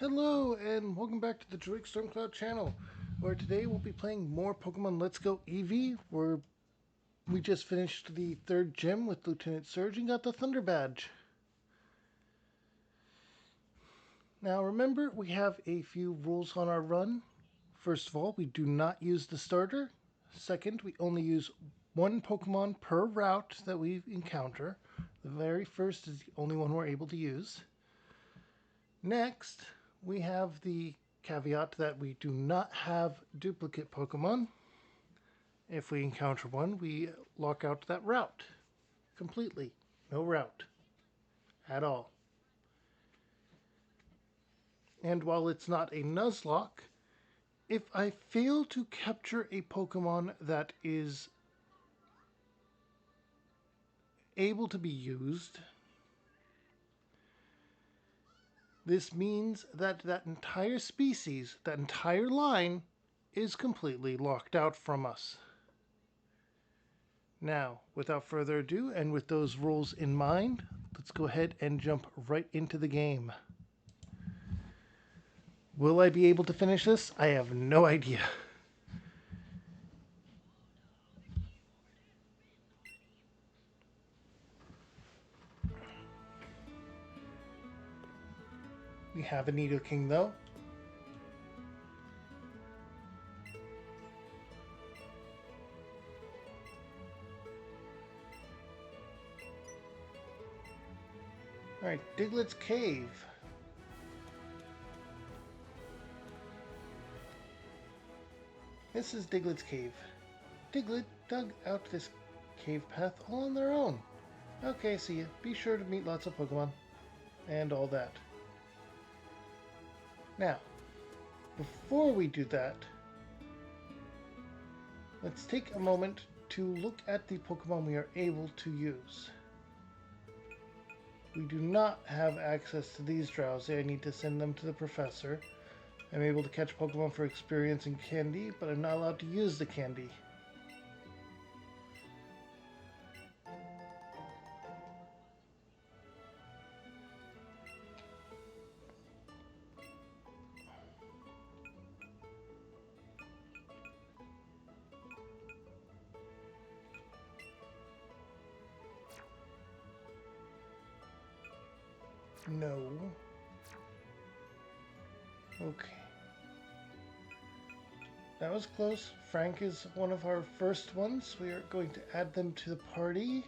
Hello and welcome back to the Drake Stormcloud channel, where today we'll be playing more Pokemon Let's Go Eevee, where we just finished the third gym with Lieutenant Surge and got the Thunder Badge. Now remember, we have a few rules on our run. First of all, we do not use the starter. Second, we only use one Pokemon per route that we encounter. The very first is the only one we're able to use. Next, we have the caveat that we do not have duplicate Pokemon. If we encounter one, we lock out that route completely. No route at all. And while it's not a Nuzlocke, if I fail to capture a Pokemon that is able to be used, this means that that entire species, that entire line, is completely locked out from us. Now, without further ado, and with those rules in mind, let's go ahead and jump right into the game. Will I be able to finish this? I have no idea. We have a Nidoking though. Alright, Diglett's Cave. This is Diglett's Cave. Diglett dug out this cave path all on their own. Okay, see ya. Be sure to meet lots of Pokemon. And all that. Now, before we do that, let's take a moment to look at the Pokemon we are able to use. We do not have access to these Drowsy. I need to send them to the professor. I'm able to catch Pokemon for experience and candy, but I'm not allowed to use the candy. No. Okay. That was close. Frank is one of our first ones. We are going to add them to the party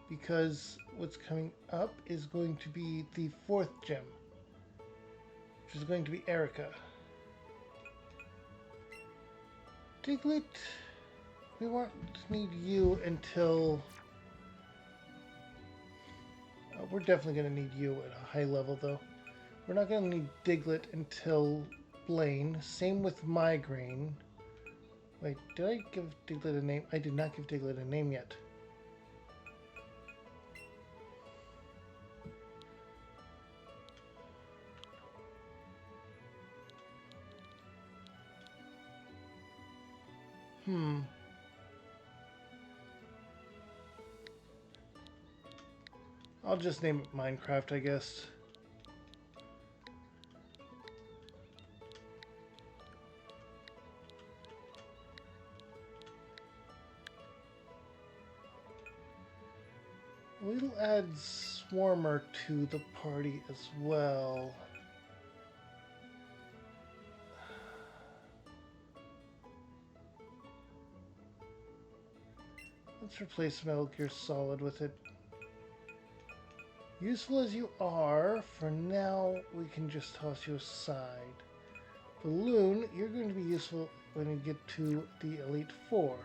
because what's coming up is going to be the fourth gem, which is going to be Erica. Diglett, we won't need you until... we're definitely going to need you at a high level though. We're not going to need Diglett until Blaine. Same with Migraine. Wait, did I give Diglett a name? I did not give Diglett a name yet. I'll just name it Minecraft, I guess. We'll add Swarmer to the party as well. Let's replace Metal Gear Solid with it. Useful as you are, for now we can just toss you aside. Balloon, you're going to be useful when you get to the Elite Four.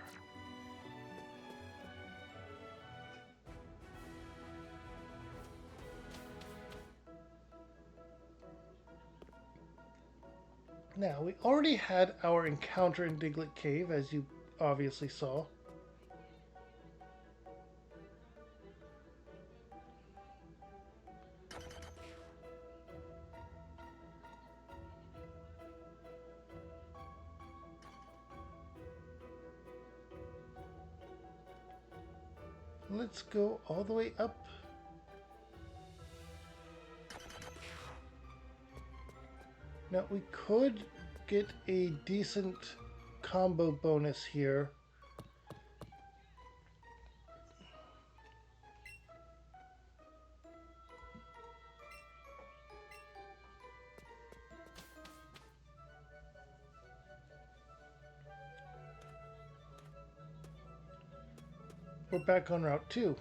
Now, we already had our encounter in Diglett Cave, as you obviously saw. Let's go all the way up. Now we could get a decent combo bonus here. We're back on Route 2.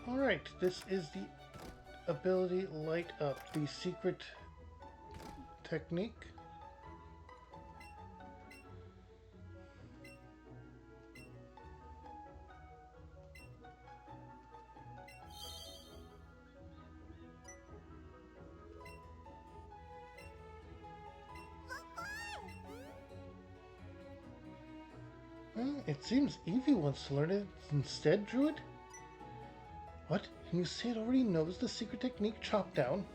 Alright, this is the ability Light Up, the secret technique. Well, it seems Eevee wants to learn it instead, Druid. What? And you say it already knows the secret technique chop down?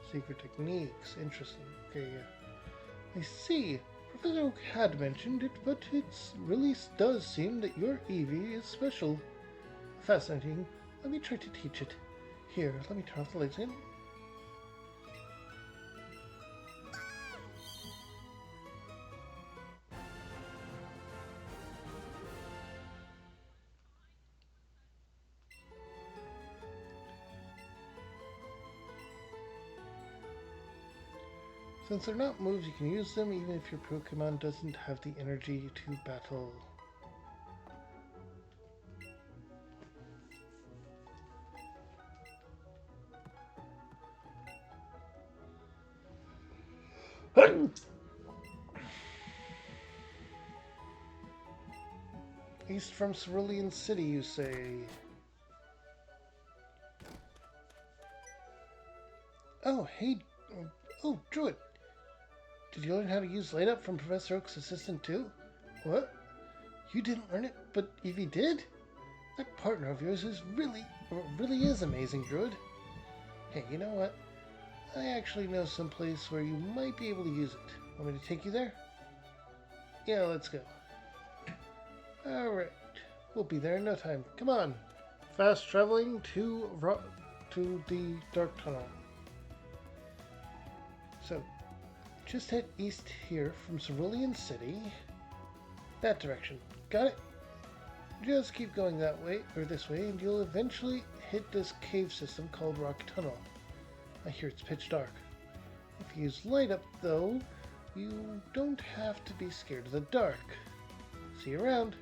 Secret techniques. Interesting. Okay, yeah. I see. Professor Oak had mentioned it, but it really does seem that your Eevee is special. Fascinating. Let me try to teach it. Here, let me turn off the lights again. Since they're not moves, you can use them even if your Pokemon doesn't have the energy to battle. East from Cerulean City, you say? Oh, hey. Oh, Druid. Did you learn how to use Light Up from Professor Oak's assistant too? What? You didn't learn it, but Eevee did? That partner of yours is really is amazing, Druid. Hey, you know what? I actually know some place where you might be able to use it. Want me to take you there? Yeah, let's go. Alright. We'll be there in no time. Come on. Fast traveling to the Dark Tunnel. So, just head east here from Cerulean City. That direction. Got it? Just keep going that way, or this way, and you'll eventually hit this cave system called Rock Tunnel. I hear it's pitch dark. If you use Light Up, though, you don't have to be scared of the dark. See you around.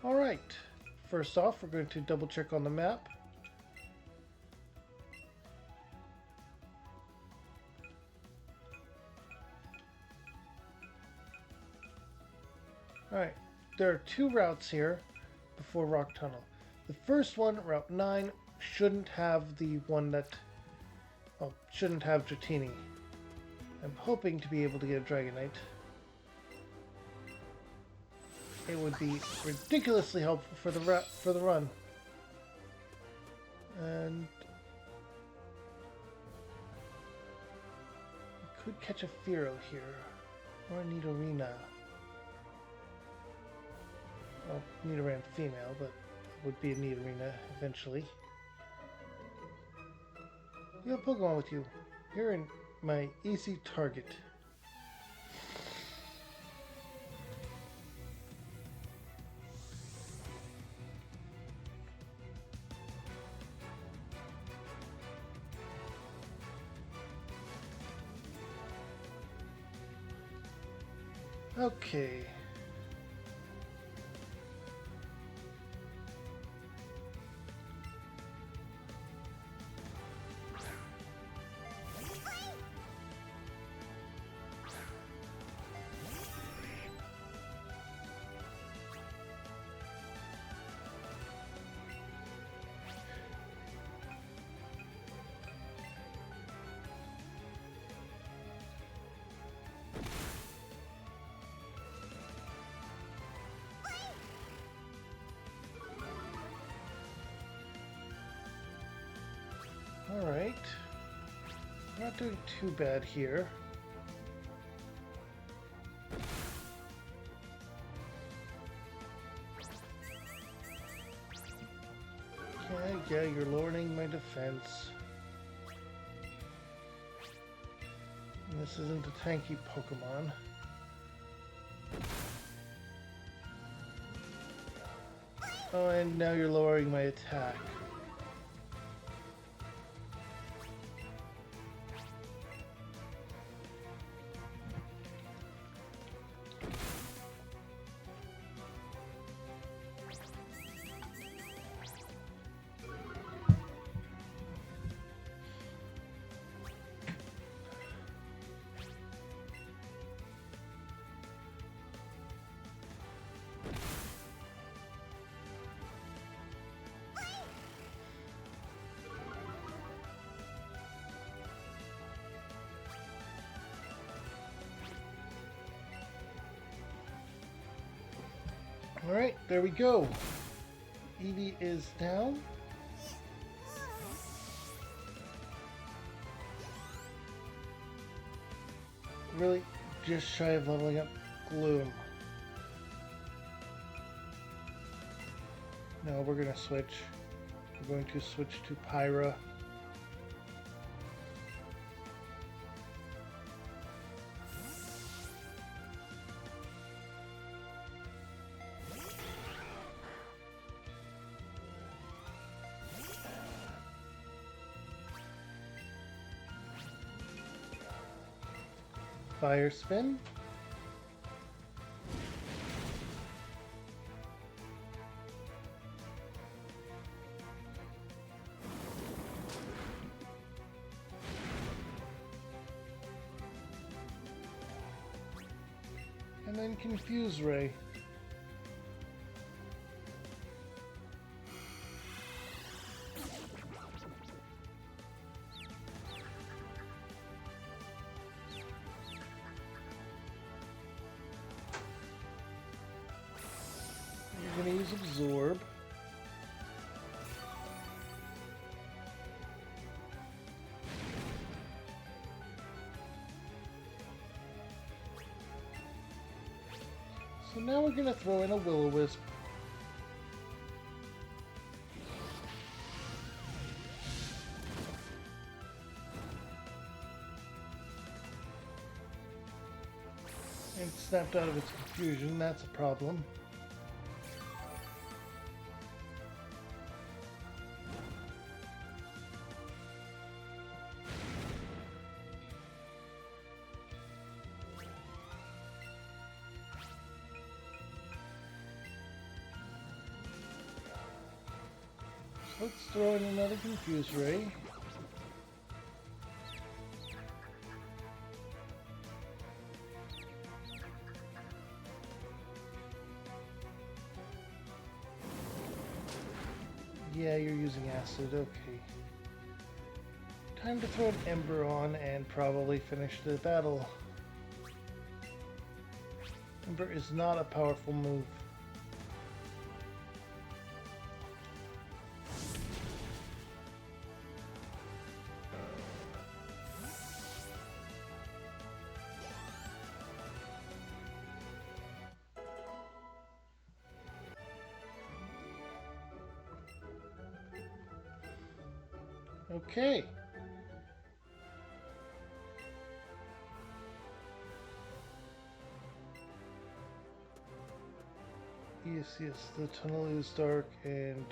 Alright. First off, we're going to double check on the map. Alright, there are two routes here before Rock Tunnel. The first one, Route 9, shouldn't have the one that... well, shouldn't have Dratini. I'm hoping to be able to get a Dragonite. It would be ridiculously helpful for the run. And... we could catch a Fearow here. Or a Nidorina. Well, Nidoran female, but it would be a Nidorina eventually. You have a Pokemon with you. You're in my easy target. Okay. Alright. Not doing too bad here. Okay, yeah, you're lowering my defense. And this isn't a tanky Pokemon. Oh, and now you're lowering my attack. Alright, there we go. Eevee is down. Really just shy of leveling up Gloom. No, we're going to switch. We're going to switch to Pyra. Fire Spin. And then Confuse Ray. You're going to use Absorb. So now we're going to throw in a Will-O-Wisp. And it snapped out of its confusion, that's a problem. Let's throw in another Confuse Ray. Yeah, you're using Acid, okay. Time to throw an Ember on and probably finish the battle. Ember is not a powerful move. Okay. Yes, the tunnel is dark and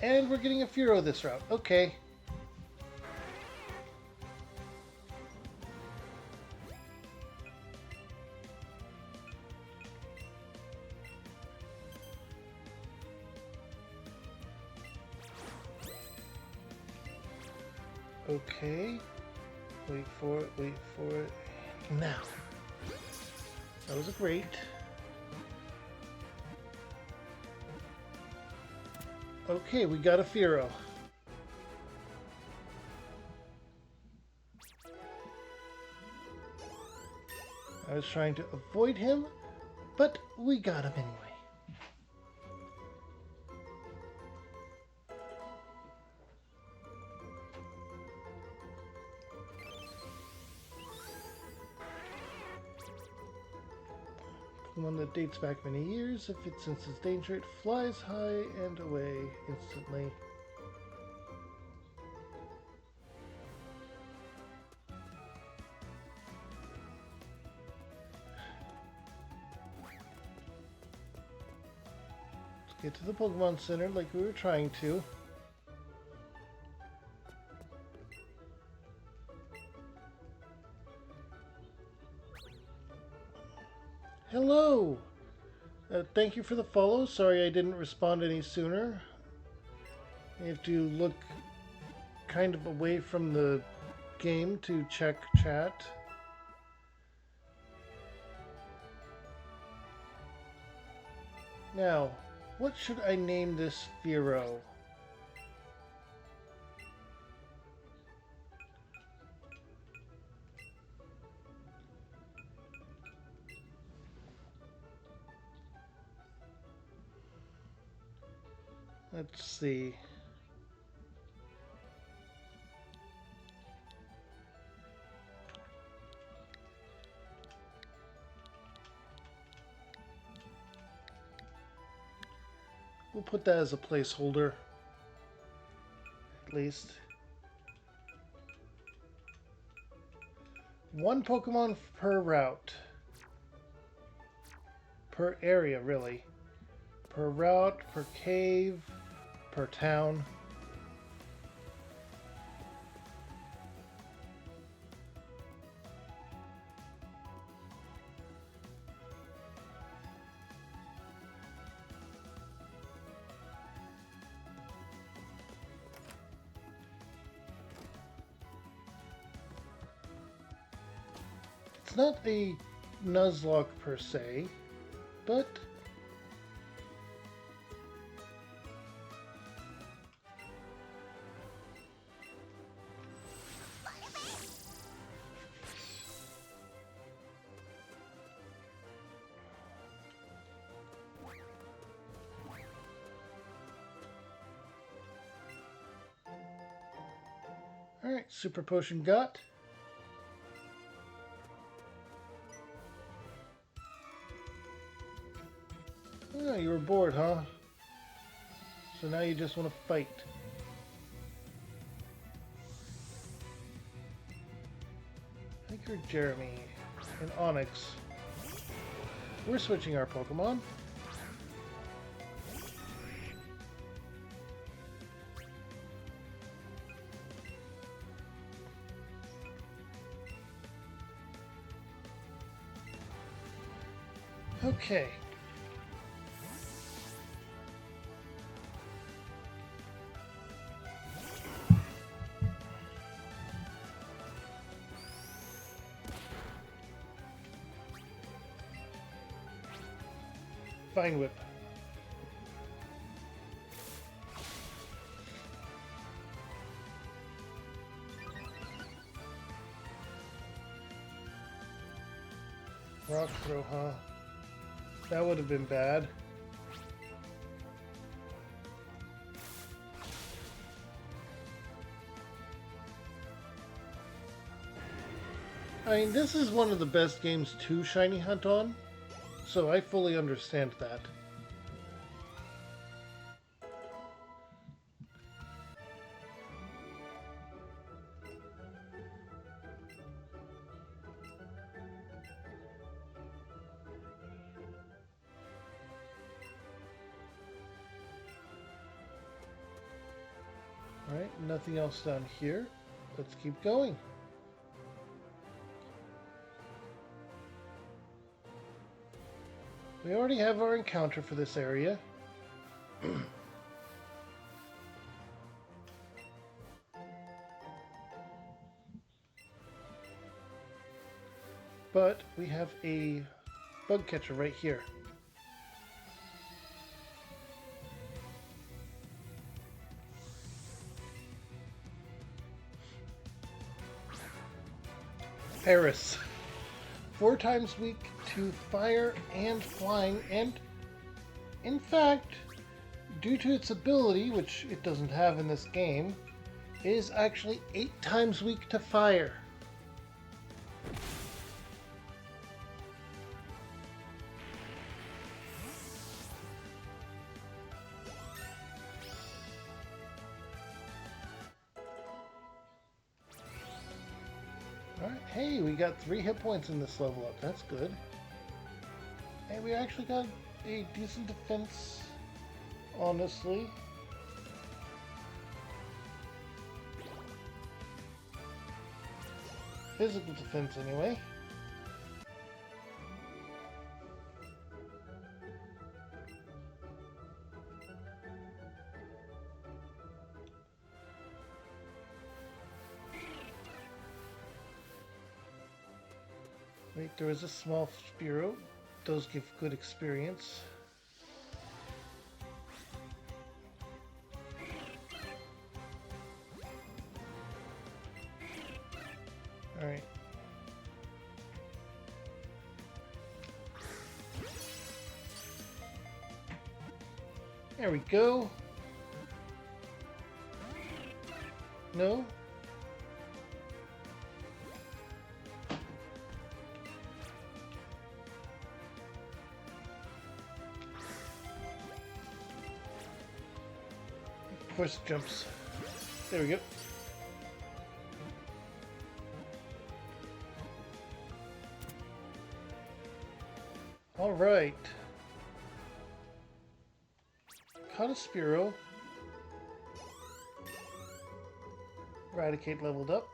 we're getting a Fearow this route. Okay. Okay. Wait for it, wait for it. Now. That was a great. Okay, we got a Fearow. I was trying to avoid him, but we got him anyway. Pokemon that dates back many years. If it senses danger, it flies high and away instantly. Let's get to the Pokemon Center like we were trying to. Hello! Thank you for the follow. Sorry I didn't respond any sooner. I have to look kind of away from the game to check chat. Now, what should I name this Fearow? Let's see. We'll put that as a placeholder, at least. One Pokemon per route. Per area, really. Per route, per cave, per town. It's not a Nuzlocke per se, but alright, Super Potion got. Oh, you were bored, huh? So now you just want to fight. I think you're Jeremy and Onyx. We're switching our Pokemon. Okay. Vine Whip. Rock Throw, huh? That would have been bad. I mean, this is one of the best games to shiny hunt on, so I fully understand that. Alright, nothing else down here. Let's keep going. We already have our encounter for this area. But we have a bug catcher right here. Paris. 4 times weak to fire and flying, and in fact, due to its ability, which it doesn't have in this game, it is actually 8 times weak to fire. Hey, we got 3 hit points in this level up. That's good. And we actually got a decent defense, honestly. Physical defense, anyway. Wait, there is a small Spearow. Those give good experience. Alright. There we go. No? Of course it jumps. There we go. Alright. Caught a Spearow. Eradicate leveled up.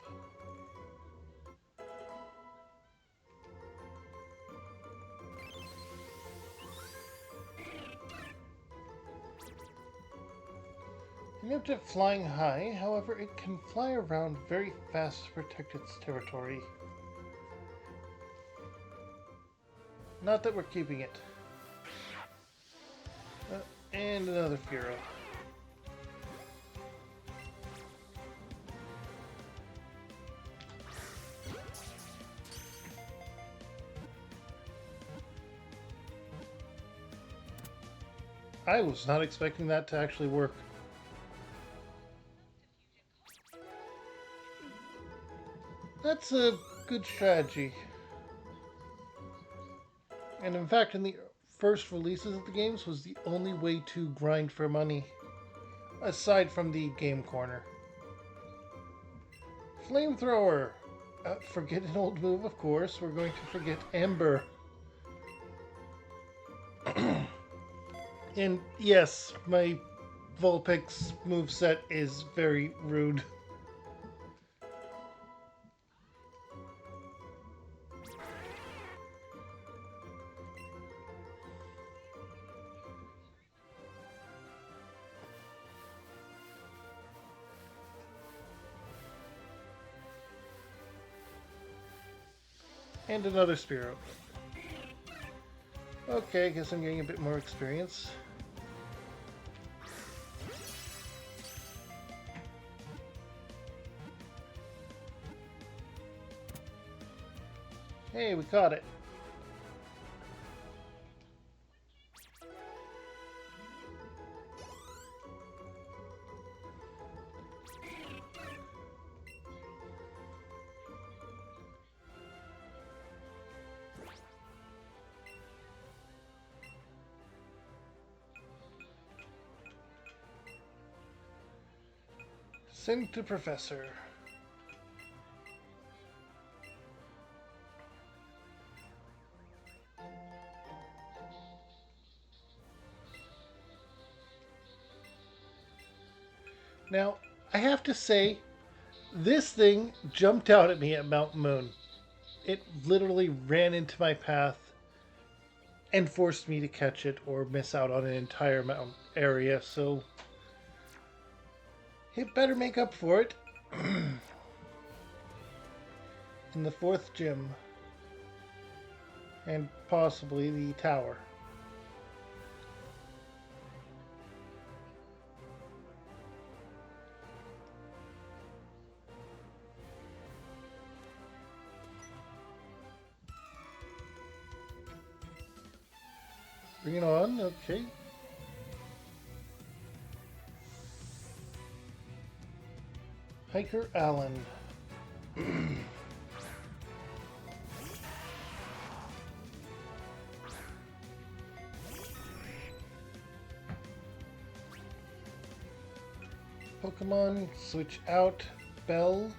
Named it flying high, however, it can fly around very fast to protect its territory. Not that we're keeping it. And another Spearow. I was not expecting that to actually work. That's a good strategy. And in fact, in the first releases of the games, was the only way to grind for money, aside from the game corner. Flamethrower! Forget an old move, of course. We're going to forget Ember. And yes, my Vulpix moveset is very rude. And another Spearow. Okay, I guess I'm getting a bit more experience. Hey, we caught it. Send to Professor. Now, I have to say, this thing jumped out at me at Mount Moon. It literally ran into my path and forced me to catch it or miss out on an entire mountain area, so it better make up for it in the 4th gym and possibly the tower. Bring it on, okay. Hiker Allen. Pokemon, switch out, Bell.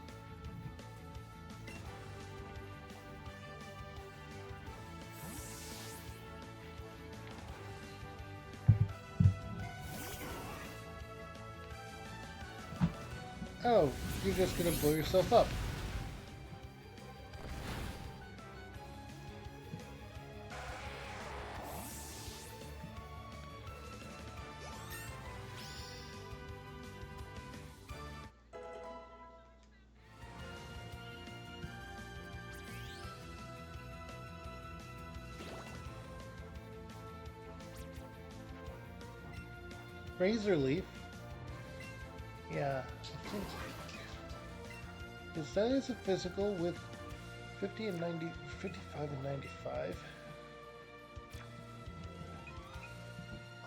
Oh, you're just gonna blow yourself up. Razor Leaf. Yeah, I think because that is a physical with 50 and 90, 55 and 95.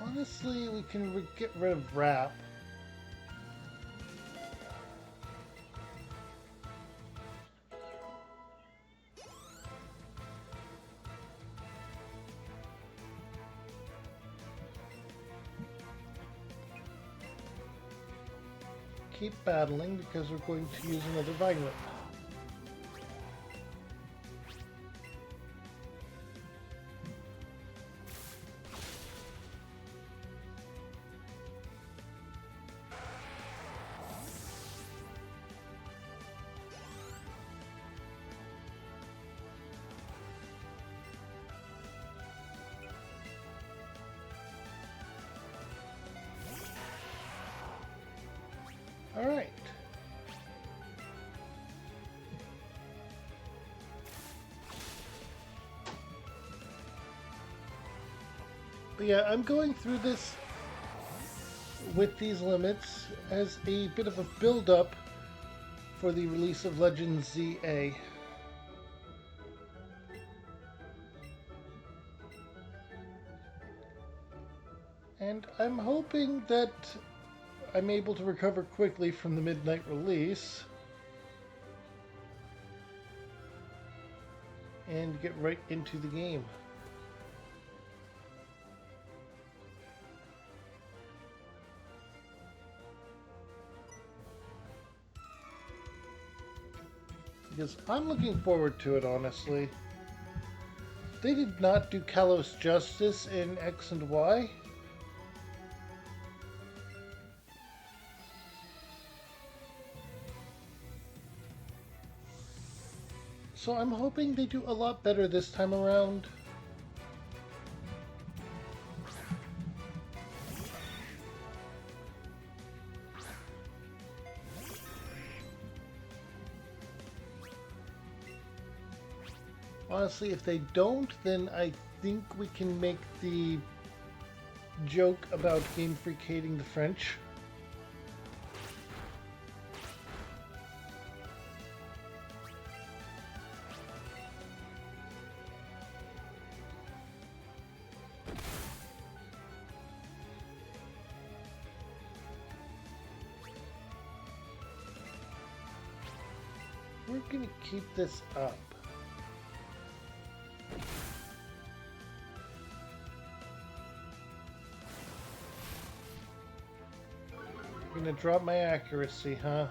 Honestly, we can get rid of Wrap. Keep battling because we're going to use another Vine Whip. Alright. But yeah, I'm going through this with these limits as a bit of a build-up for the release of Legends ZA. And I'm hoping that I'm able to recover quickly from the midnight release and get right into the game. Because I'm looking forward to it, honestly. They did not do Kalos justice in X and Y. So I'm hoping they do a lot better this time around. Honestly, if they don't, then I think we can make the joke about Game Freak hating the French. We're gonna keep this up. Gonna drop my accuracy, huh?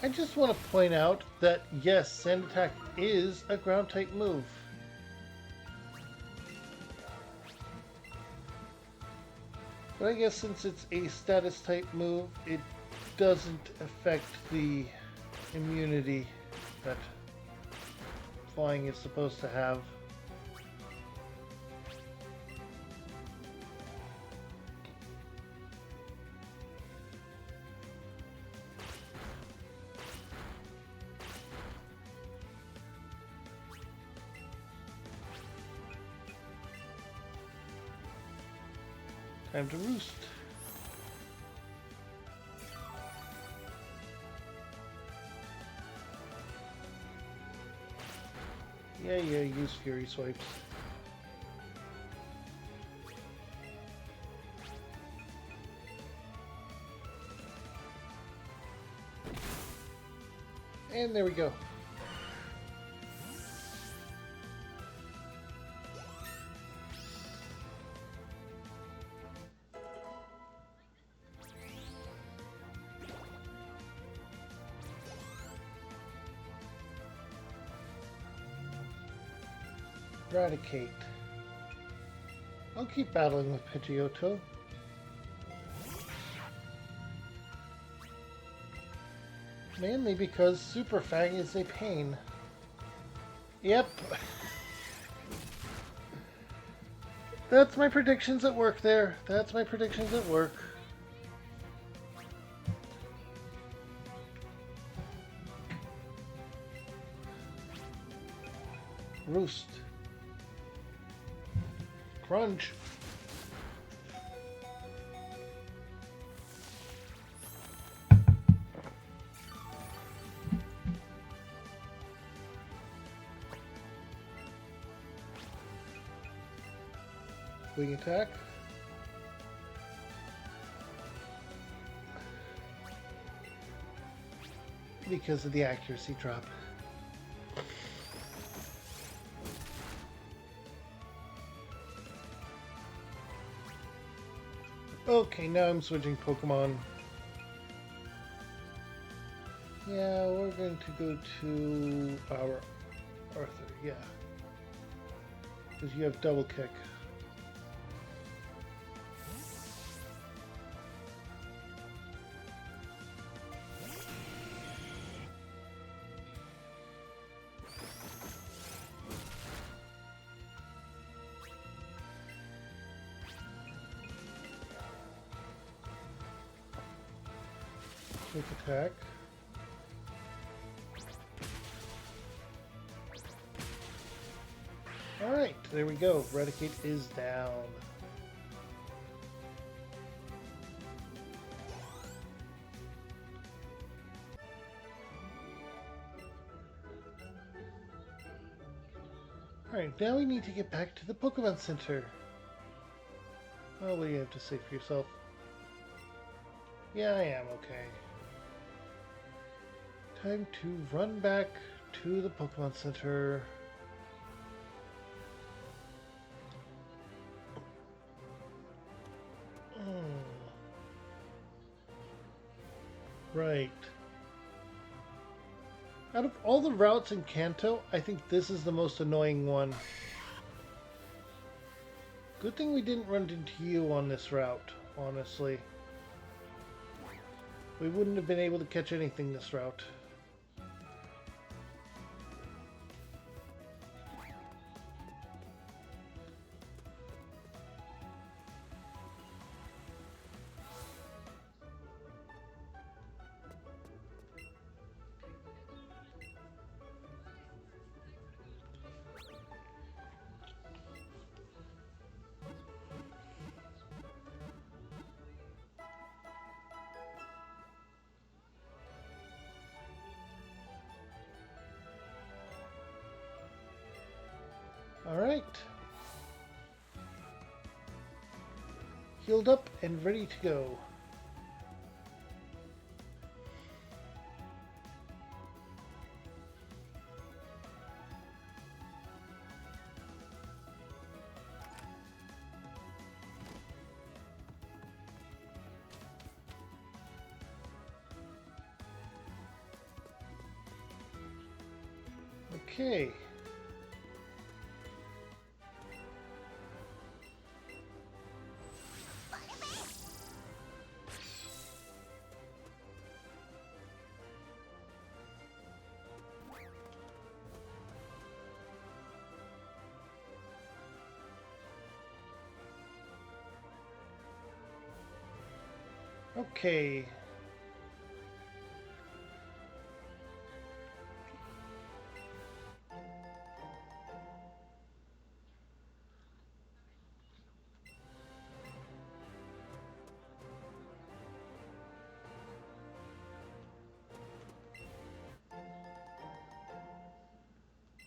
I just want to point out that yes, Sand Attack is a ground type move. But I guess since it's a status type move, it doesn't affect the immunity that flying is supposed to have. Time to roost. Yeah, use Fury Swipes. And there we go. Eradicate. I'll keep battling with Pidgeotto. Mainly because Super Fang is a pain. Yep. That's my predictions at work there. That's my predictions at work. Roost. Crunch. Wing attack. Because of the accuracy drop. Okay, now I'm switching Pokemon. Yeah, we're going to go to our Arthur, yeah. Because you have double kick. Quick attack. Alright, there we go. Eradicate is down. Alright, now we need to get back to the Pokemon Center. Oh, what do you have to say for yourself? Yeah, I am okay. Time to run back to the Pokemon Center. Right. Out of all the routes in Kanto, I think this is the most annoying one. Good thing we didn't run into you on this route, honestly. We wouldn't have been able to catch anything this route. Alright. Healed up and ready to go. Okay. Okay.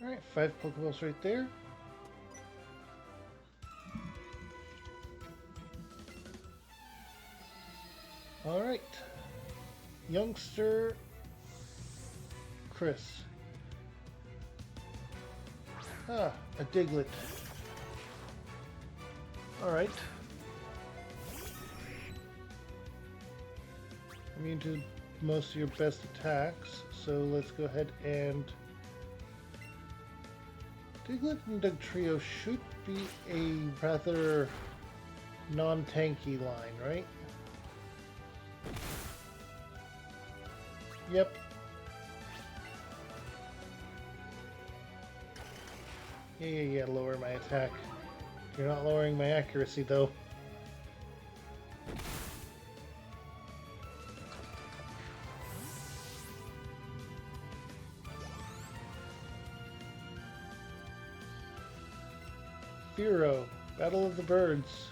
Alright, 5 Pokeballs right there. Alright. Youngster Chris. Ah, a Diglett. Alright. Immune to most of your best attacks, so let's go ahead and Diglett and Dugtrio should be a rather non-tanky line, right? Yep. Yeah, lower my attack. You're not lowering my accuracy, though. Firo, Battle of the Birds.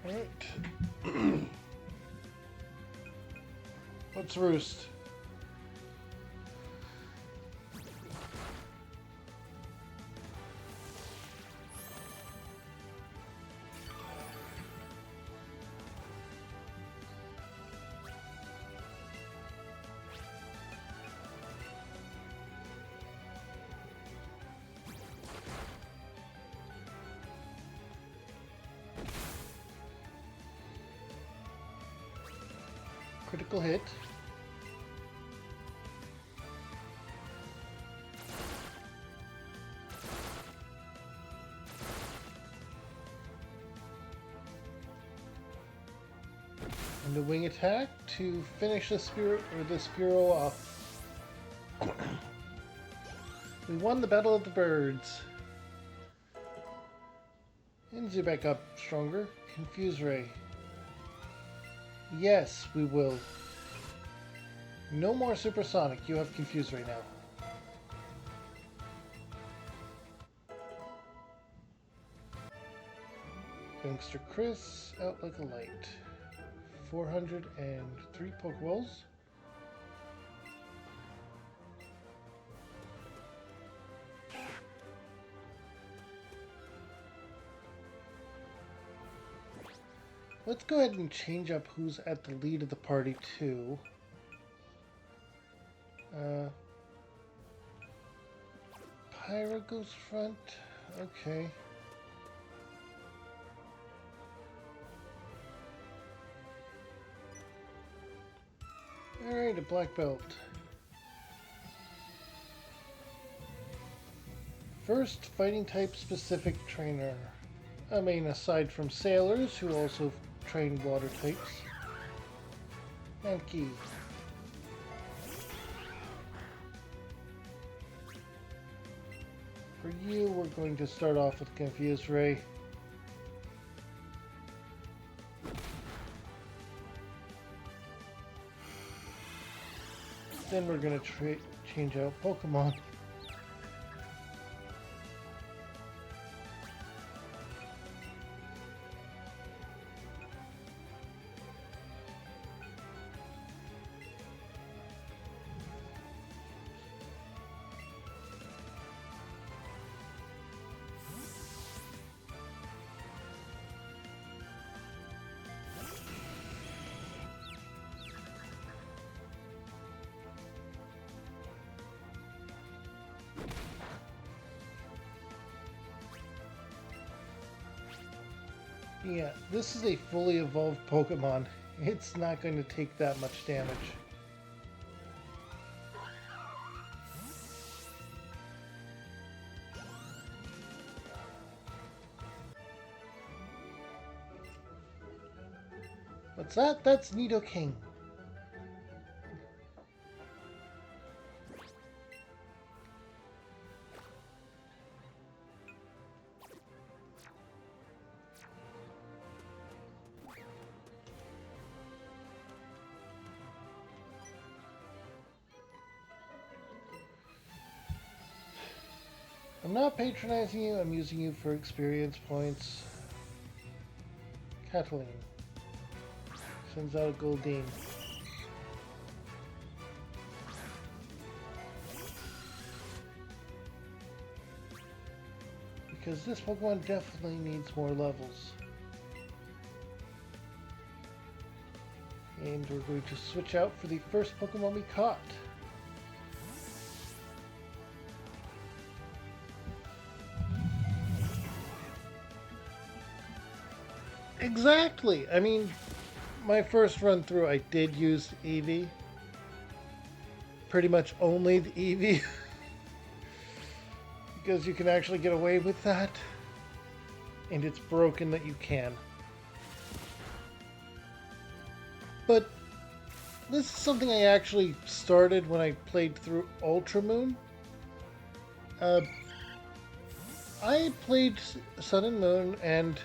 Alright. What's Roost? Critical hit. And the wing attack to finish the spirit or the Spearow off. We won the Battle of the Birds. And back up stronger. Confuse Ray. Yes, we will. No more Supersonic. You have Confuse Ray now. Gangster Chris, out like a light. 403 Pokeballs. Let's go ahead and change up who's at the lead of the party too. Pyra goes front. Okay. Alright, a black belt. First, fighting type specific trainer. I mean, aside from sailors who also train water types. Mankey. For you, we're going to start off with Confuse Ray. Then we're going to change out Pokemon. Yeah, this is a fully evolved Pokemon. It's not going to take that much damage. What's that? That's Nidoking. I'm not patronizing you, I'm using you for experience points. Kathleen. Sends out a Goldeen. Because this Pokemon definitely needs more levels. And we're going to switch out for the first Pokemon we caught. Exactly! I mean, my first run through I did use Eevee. Pretty much only the Eevee. Because you can actually get away with that. And it's broken that you can. But this is something I actually started when I played through Ultra Moon. I played Sun and Moon, and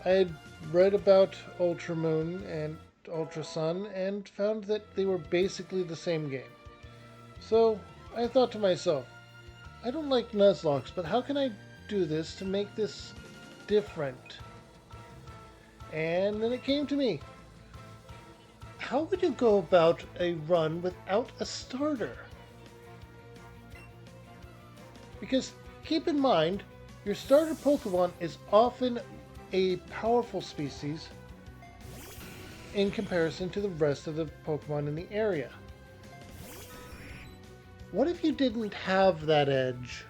I had read about Ultra Moon and Ultra Sun and found that they were basically the same game. So I thought to myself, I don't like Nuzlocke, but how can I do this to make this different? And then it came to me. How would you go about a run without a starter? Because keep in mind, your starter Pokemon is often a powerful species in comparison to the rest of the Pokemon in the area. What if you didn't have that edge?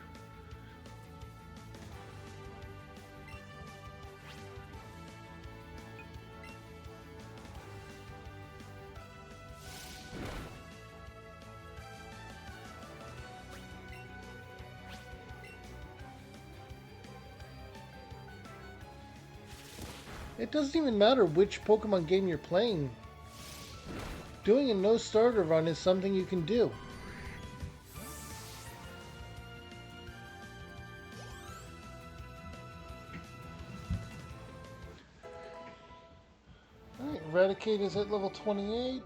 It doesn't even matter which Pokemon game you're playing. Doing a no starter run is something you can do. Alright, Eradicate is at level 28.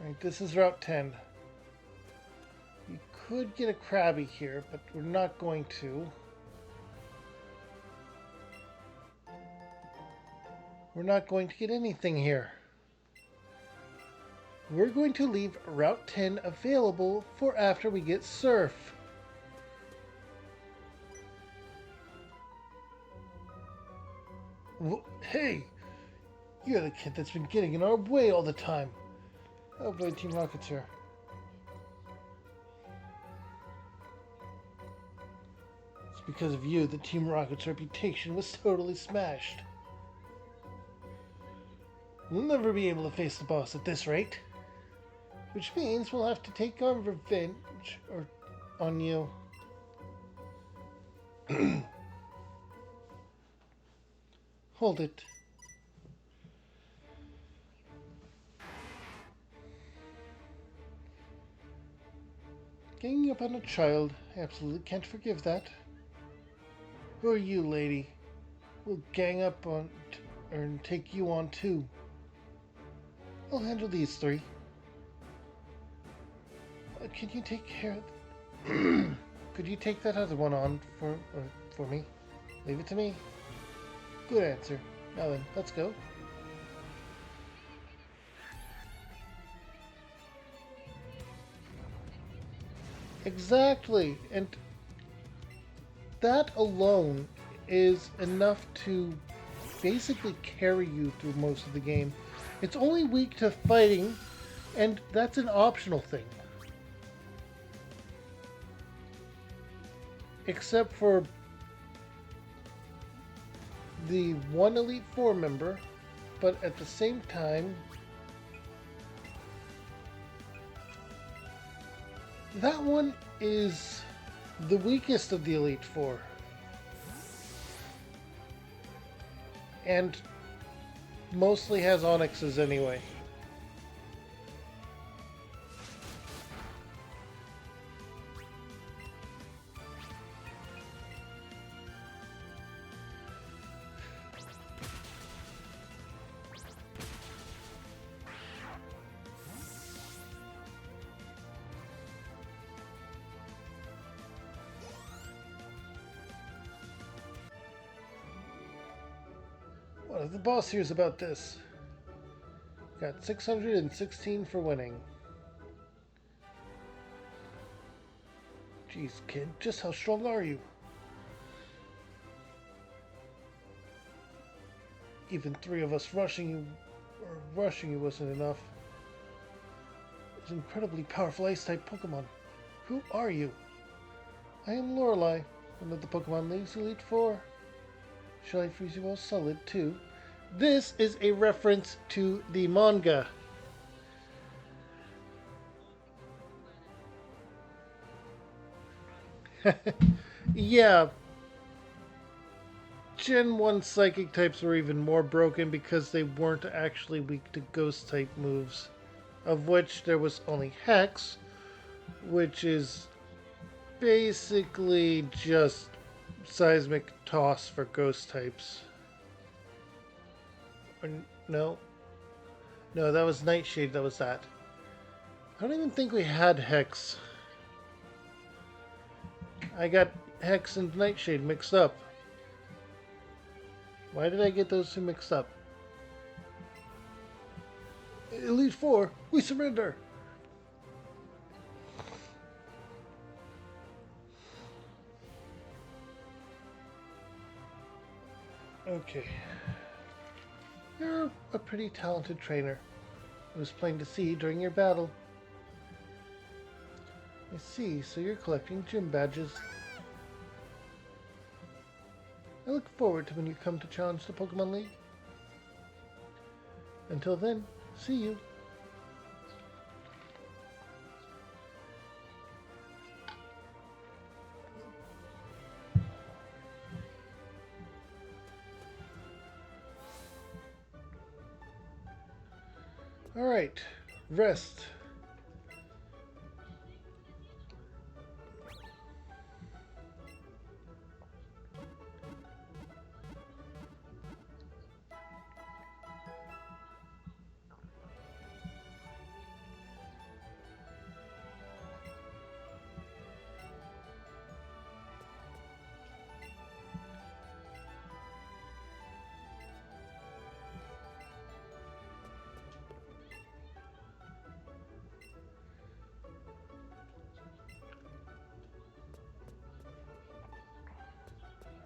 Alright, this is Route 10. You could get a Krabby here, but we're not going to. We're not going to get anything here. We're going to leave Route 10 available for after we get Surf. Hey! You're the kid that's been getting in our way all the time. Oh boy, Team Rocket's here. It's because of you that Team Rocket's reputation was totally smashed. We'll never be able to face the boss at this rate. Which means we'll have to take our revenge on you. Hold it. Ganging up on a child, I absolutely can't forgive that. Who are you, lady? We'll gang up on and take you on too. I'll handle these three. Can you take care of... Could you take that other one on for me? Leave it to me. Good answer. Now then, let's go. Exactly, and that alone is enough to basically carry you through most of the game. It's only weak to fighting, and that's an optional thing. Except for the one Elite Four member, but at the same time, that one is the weakest of the Elite Four. And mostly has Onyxes anyway. What if the boss hears about this? Got 616 for winning. Jeez, kid, just how strong are you? Even 3 of us rushing you wasn't enough. It's an incredibly powerful Ice-type Pokemon. Who are you? I am Lorelei, one of the Pokemon League's Elite Four. Shall I freeze you all solid, too? This is a reference to the manga. Yeah. Gen 1 Psychic types were even more broken because they weren't actually weak to Ghost type moves. Of which there was only Hex, which is basically just Seismic Toss for Ghost types. Or, no. No, that was Nightshade, that was that. I don't even think we had Hex. I got Hex and Nightshade mixed up. Why did I get those two mixed up? Elite Four, we surrender! Okay. You're a pretty talented trainer. It was plain to see during your battle. I see, so you're collecting gym badges. I look forward to when you come to challenge the Pokemon League. Until then, see you. Alright, rest.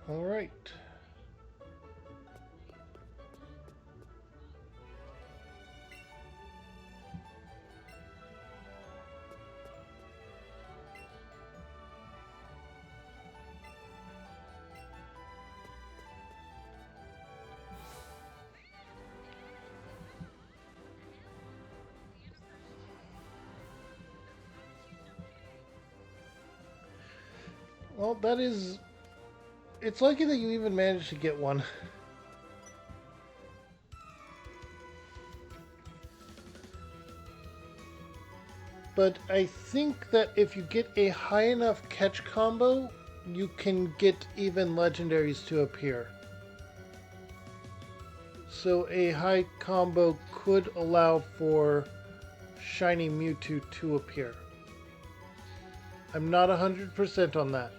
All right. Well, that is... It's lucky that you even managed to get one. But I think that if you get a high enough catch combo, you can get even legendaries to appear. So a high combo could allow for shiny Mewtwo to appear. I'm not 100% on that.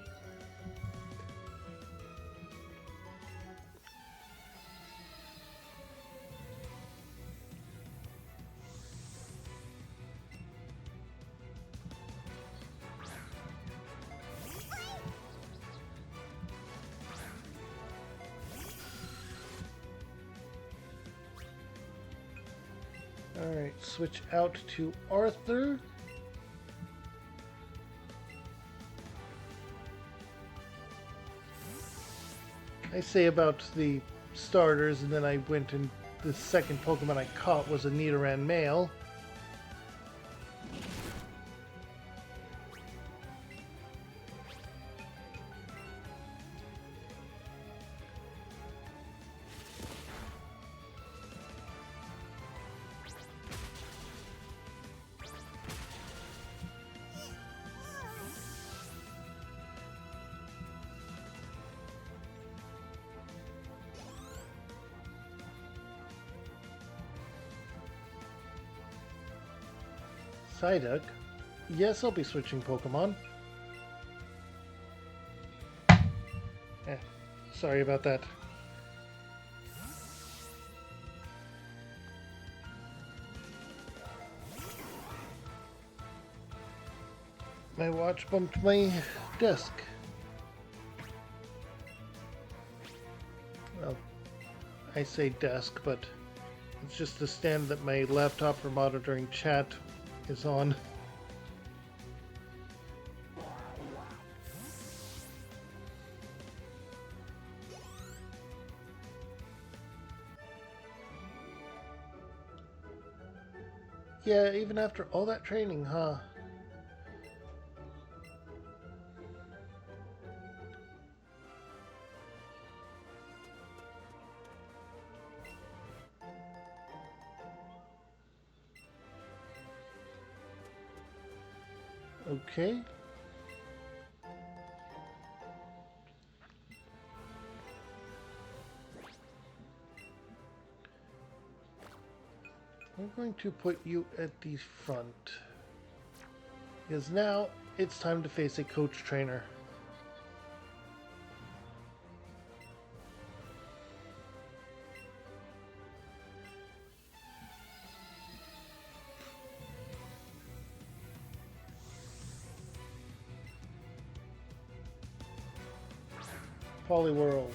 Alright, switch out to Arthur. I say about the starters, and then I went and the second Pokemon I caught was a Nidoran male. Psyduck? Yes, I'll be switching Pokemon. Sorry about that. My watch bumped my desk. Well, I say desk, but it's just the stand that my laptop for monitoring chat is on. Yeah, even after all that training, huh? Okay. I'm going to put you at the front. Because now it's time to face a coach trainer. Polyworld.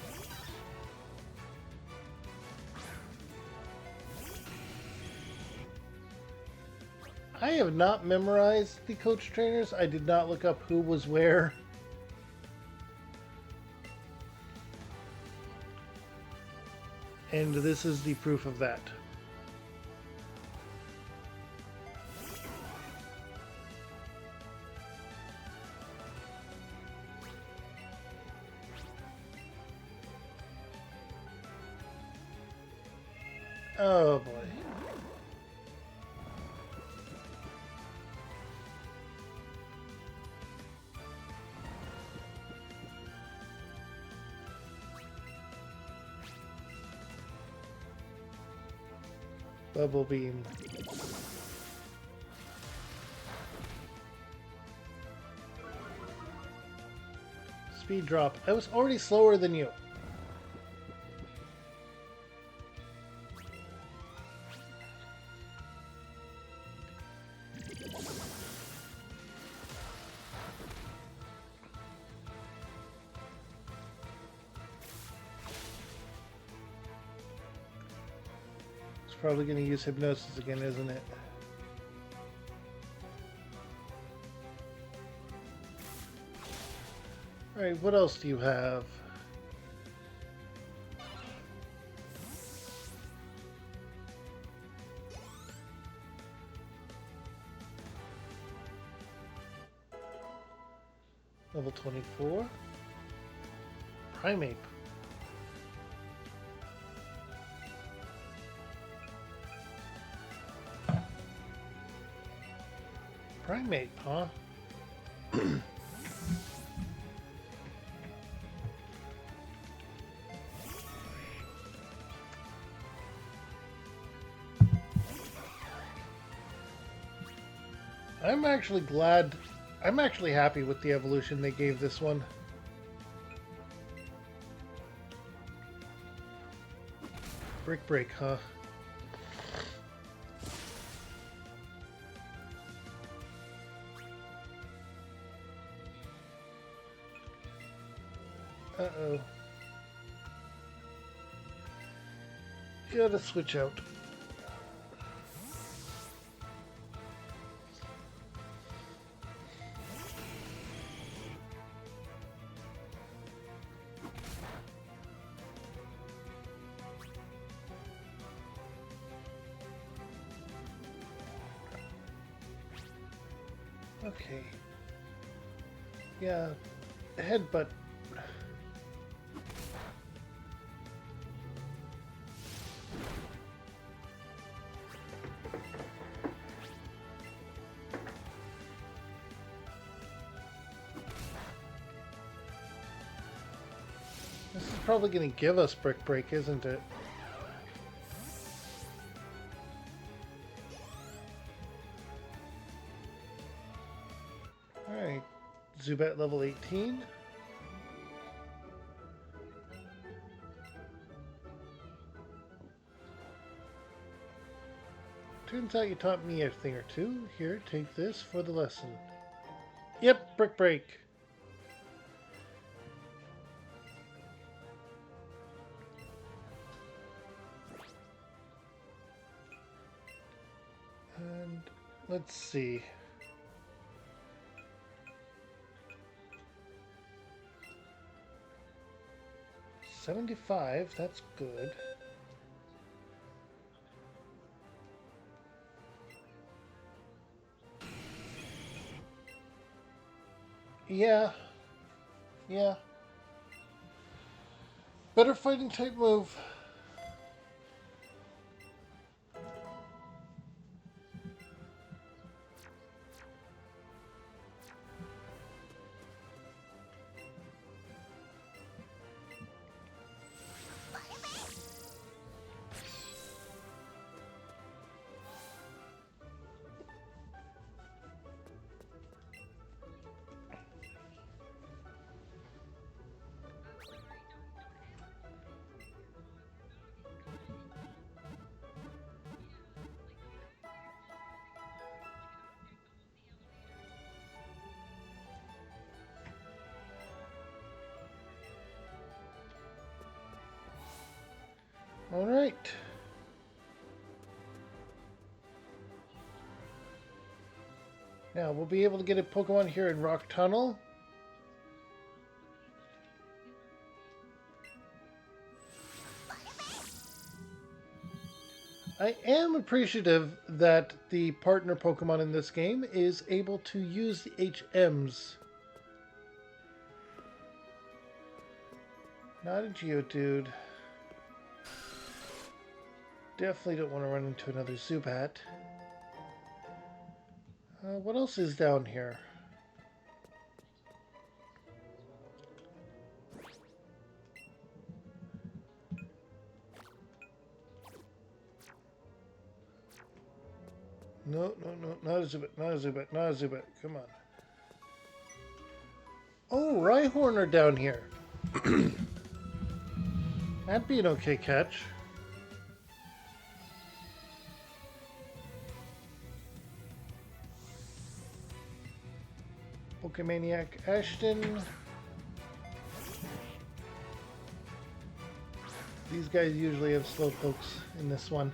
I have not memorized the coach trainers. I did not look up who was where. And this is the proof of that. Oh boy. Bubble beam. Speed drop. I was already slower than you. It's probably going to use hypnosis again, isn't it? Alright, what else do you have? Level 24. Primate. Primate, huh? I'm actually glad. I'm actually happy with the evolution they gave this one. Brick break, huh? Uh-oh. Gotta switch out. Okay. Yeah, headbutt. This is probably going to give us Brick Break, isn't it? Alright. Zubat level 18. Turns out you taught me a thing or two. Here, take this for the lesson. Yep, Brick Break. And let's see. $75, that's good. Yeah, yeah. Better fighting type move. All right. Now we'll be able to get a Pokemon here in Rock Tunnel. I am appreciative that the partner Pokemon in this game is able to use the HMs. Not a Geodude. Definitely don't want to run into another Zubat. What else is down here? No, no, no, not a Zubat, not a Zubat, not a Zubat. Come on. Oh, Rhyhorn are down here. That'd be an okay catch. Pokemaniac Ashton. These guys usually have Slowpokes in this one.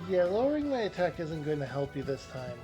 Yeah, lowering my attack isn't going to help you this time.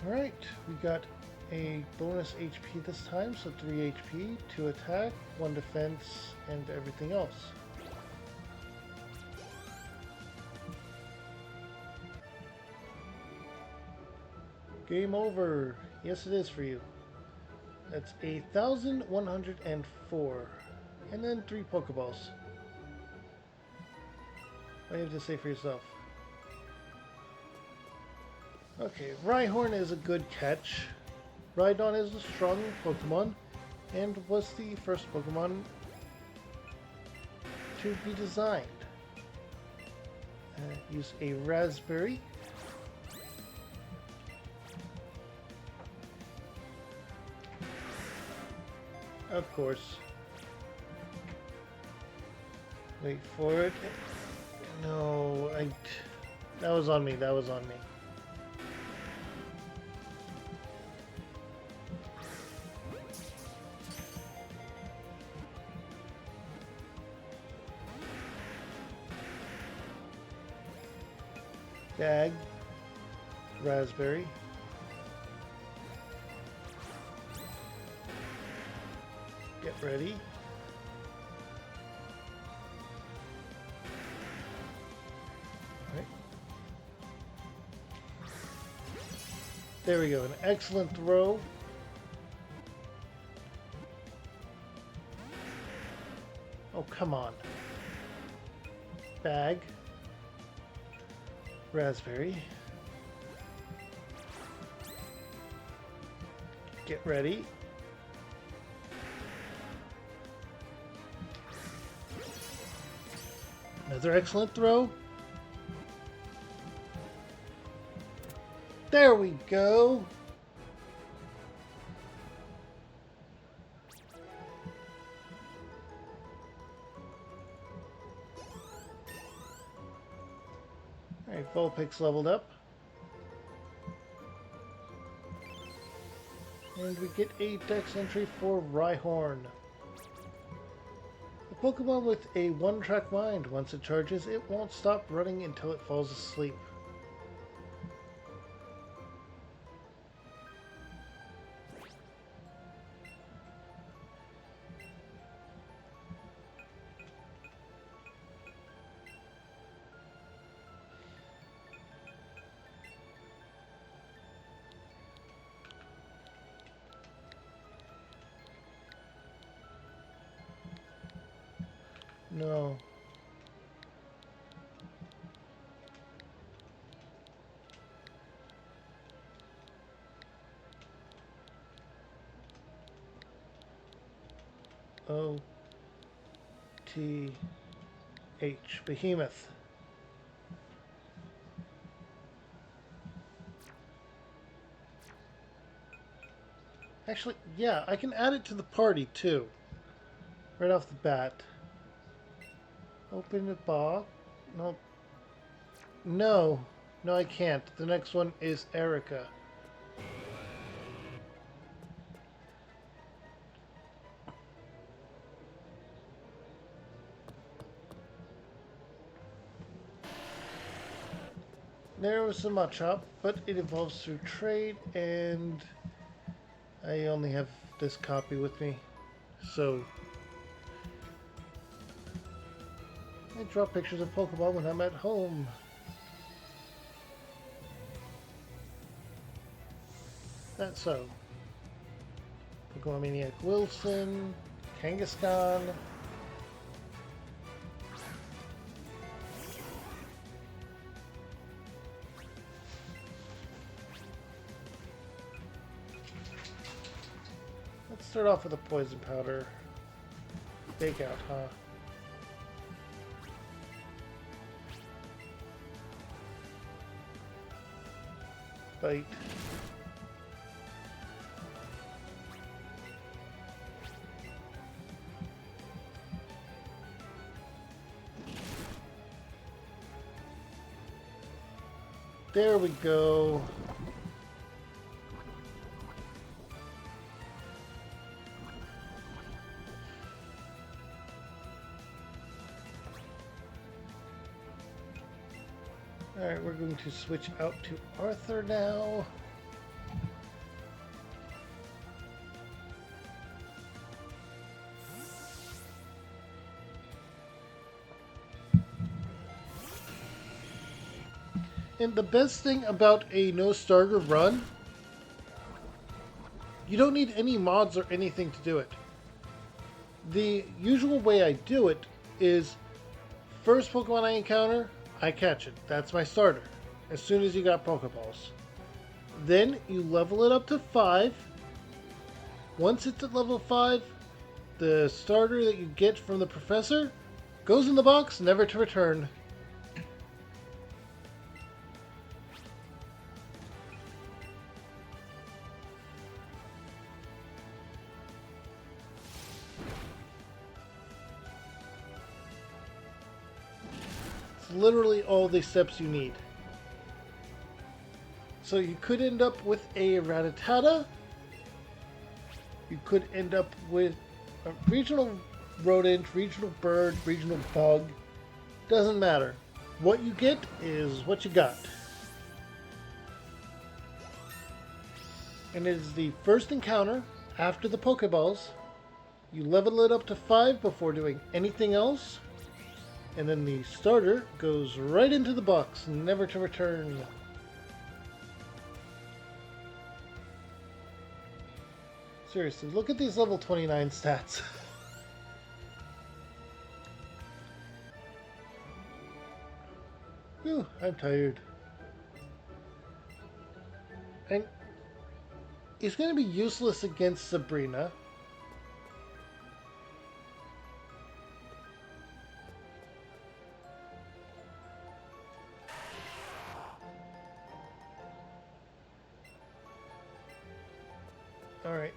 Alright, we got a bonus HP this time, so 3 HP, 2 attack, 1 defense, and everything else. Game over. Yes, it is for you. That's 1,104. And then 3 Pokeballs. What do you have to say for yourself? Okay, Rhyhorn is a good catch. Rhydon is a strong Pokemon, and was the first Pokemon to be designed. Use a Raspberry. Of course. Wait for it. No, that was on me, that was on me. Gag, Raspberry. Get ready. Right. There we go, an excellent throw. Oh, come on. Bag. Raspberry. Get ready. Another excellent throw. There we go. Alright, Vulpix leveled up. And we get a dex entry for Rhyhorn. A Pokemon with a one-track mind. Once it charges, it won't stop running until it falls asleep. No. O-T-H. Behemoth. Actually, yeah, I can add it to the party too. Right off the bat. Open the box. No. No. No, I can't. The next one is Erica. There was some Machop, but it evolves through trade, and I only have this copy with me, so I draw pictures of Pokemon when I'm at home. That's so. Pokemon Maniac Wilson, Kangaskhan. Let's start off with a poison powder. Bake out, huh? Bite. There we go. Alright, we're going to switch out to Arthur now. And the best thing about a no starter run, you don't need any mods or anything to do it. The usual way I do it is first Pokemon I encounter, I catch it. That's my starter. As soon as you got Pokeballs. Then you level it up to 5. Once it's at level 5, the starter that you get from the professor goes in the box, never to return. Literally all the steps you need. So you could end up with a Rattata. You could end up with a regional rodent, regional bird, regional bug. Doesn't matter. What you get is what you got. And it is the first encounter after the Pokeballs. You level it up to 5 before doing anything else. And then the starter goes right into the box, never to return. Seriously, look at these level 29 stats. I'm tired. And he's going to be useless against Sabrina. Alright.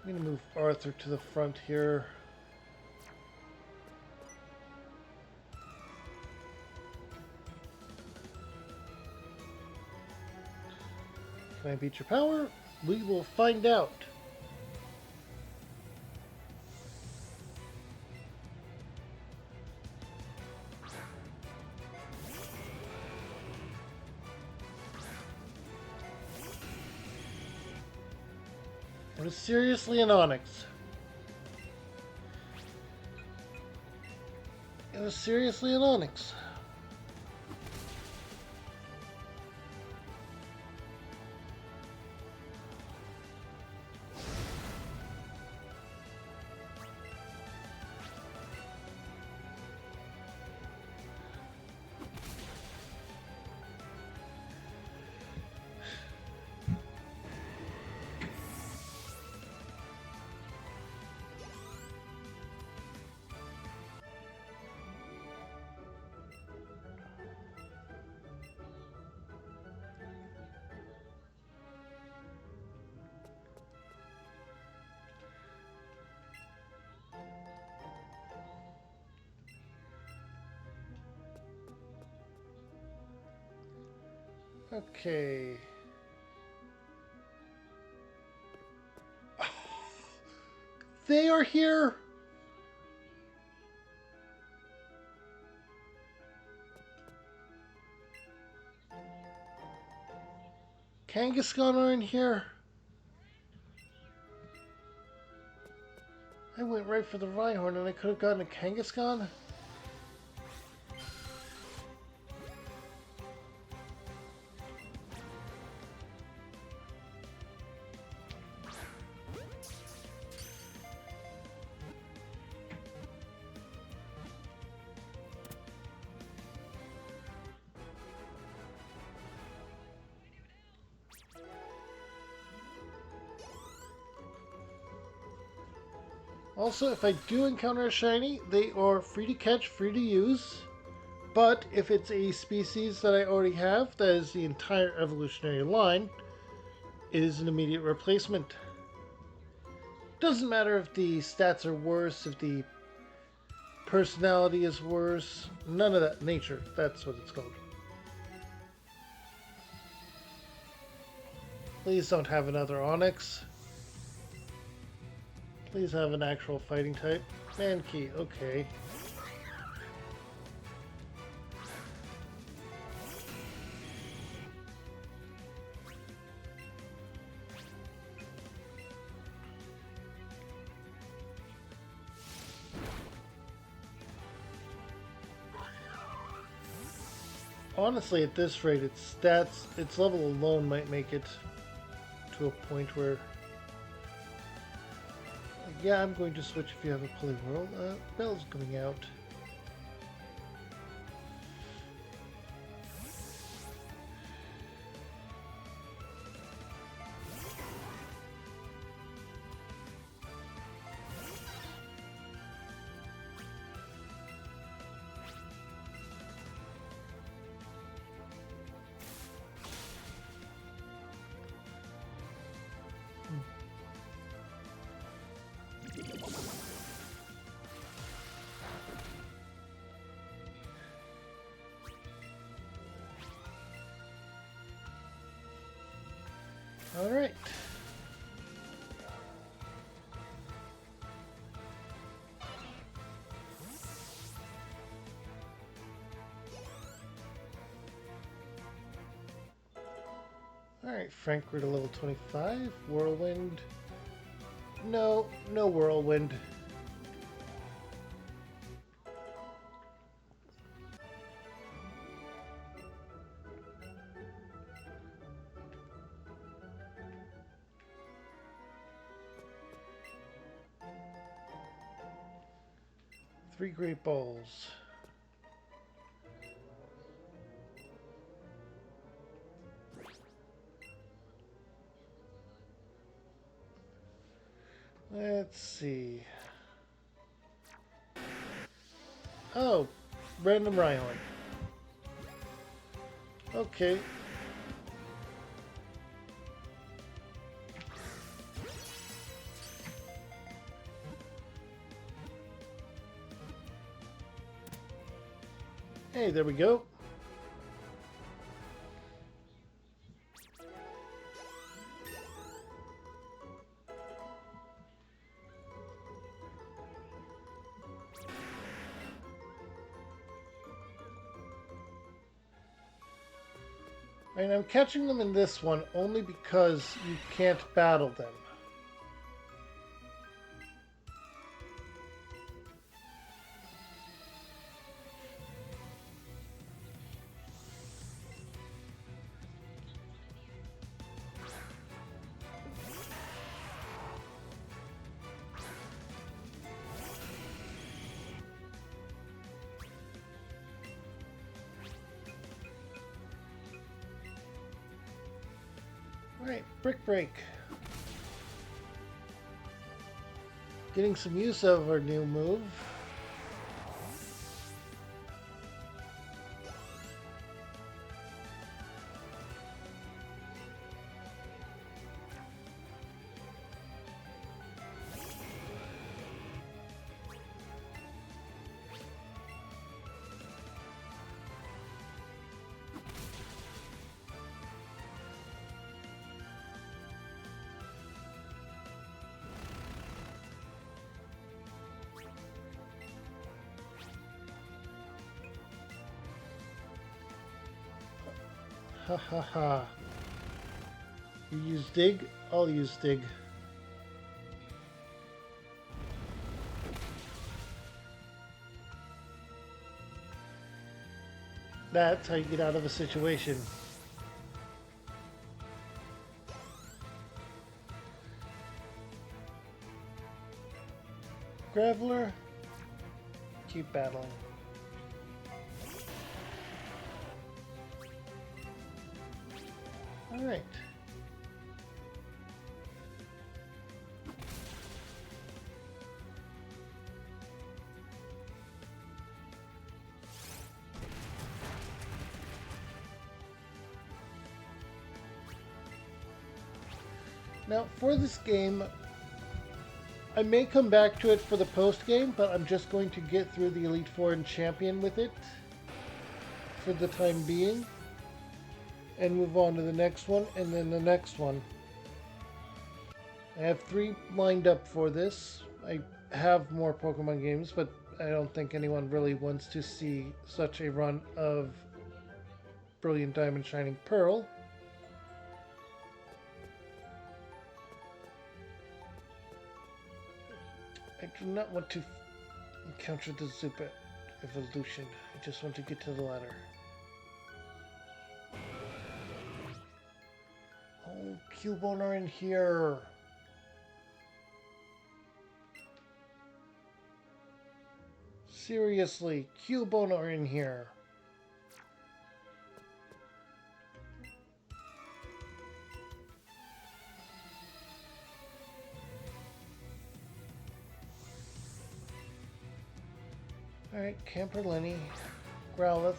I'm going to move Arthur to the front here. Can I beat your power? We will find out. It was seriously an Onyx. It was seriously an Onyx. Okay. They are here! Kangaskhan are in here. I went right for the Rhyhorn and I could have gotten a Kangaskhan. Also, if I do encounter a shiny, they are free to catch, free to use. But if it's a species that I already have, that is the entire evolutionary line, it is an immediate replacement. Doesn't matter if the stats are worse, if the personality is worse, none of that. Nature, that's what it's called. Please don't have another Onyx. Please have an actual fighting type. Mankey, okay. Honestly, at this rate, its stats, its level alone might make it to a point where... Yeah, I'm going to switch if you have a Poliwhirl. Bell's coming out. Alright. Alright, Frank, we're to level 25. Whirlwind. No, no Whirlwind. 3 great balls. Let's see. Oh, random Rhyhorn. Okay. Hey, there we go. And I'm catching them in this one only because you can't battle them. Alright, Brick Break. Getting some use of our new move. Ha ha ha. You use Dig? I'll use Dig. That's how you get out of a situation. Graveler, keep battling. Alright. Now, for this game, I may come back to it for the post game, but I'm just going to get through the Elite Four and Champion with it for the time being, and move on to the next one, and then the next one. I have 3 lined up for this. I have more Pokemon games, but I don't think anyone really wants to see such a run of Brilliant Diamond Shining Pearl. I do not want to encounter the Zubat evolution. I just want to get to the ladder. Oh, Cubone are in here. Seriously, Cubone are in here. Alright, Camper Lenny, Growlithe.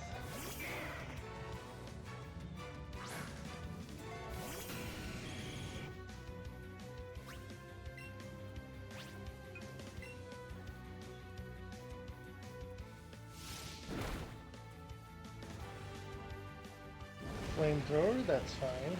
Flamethrower, that's fine.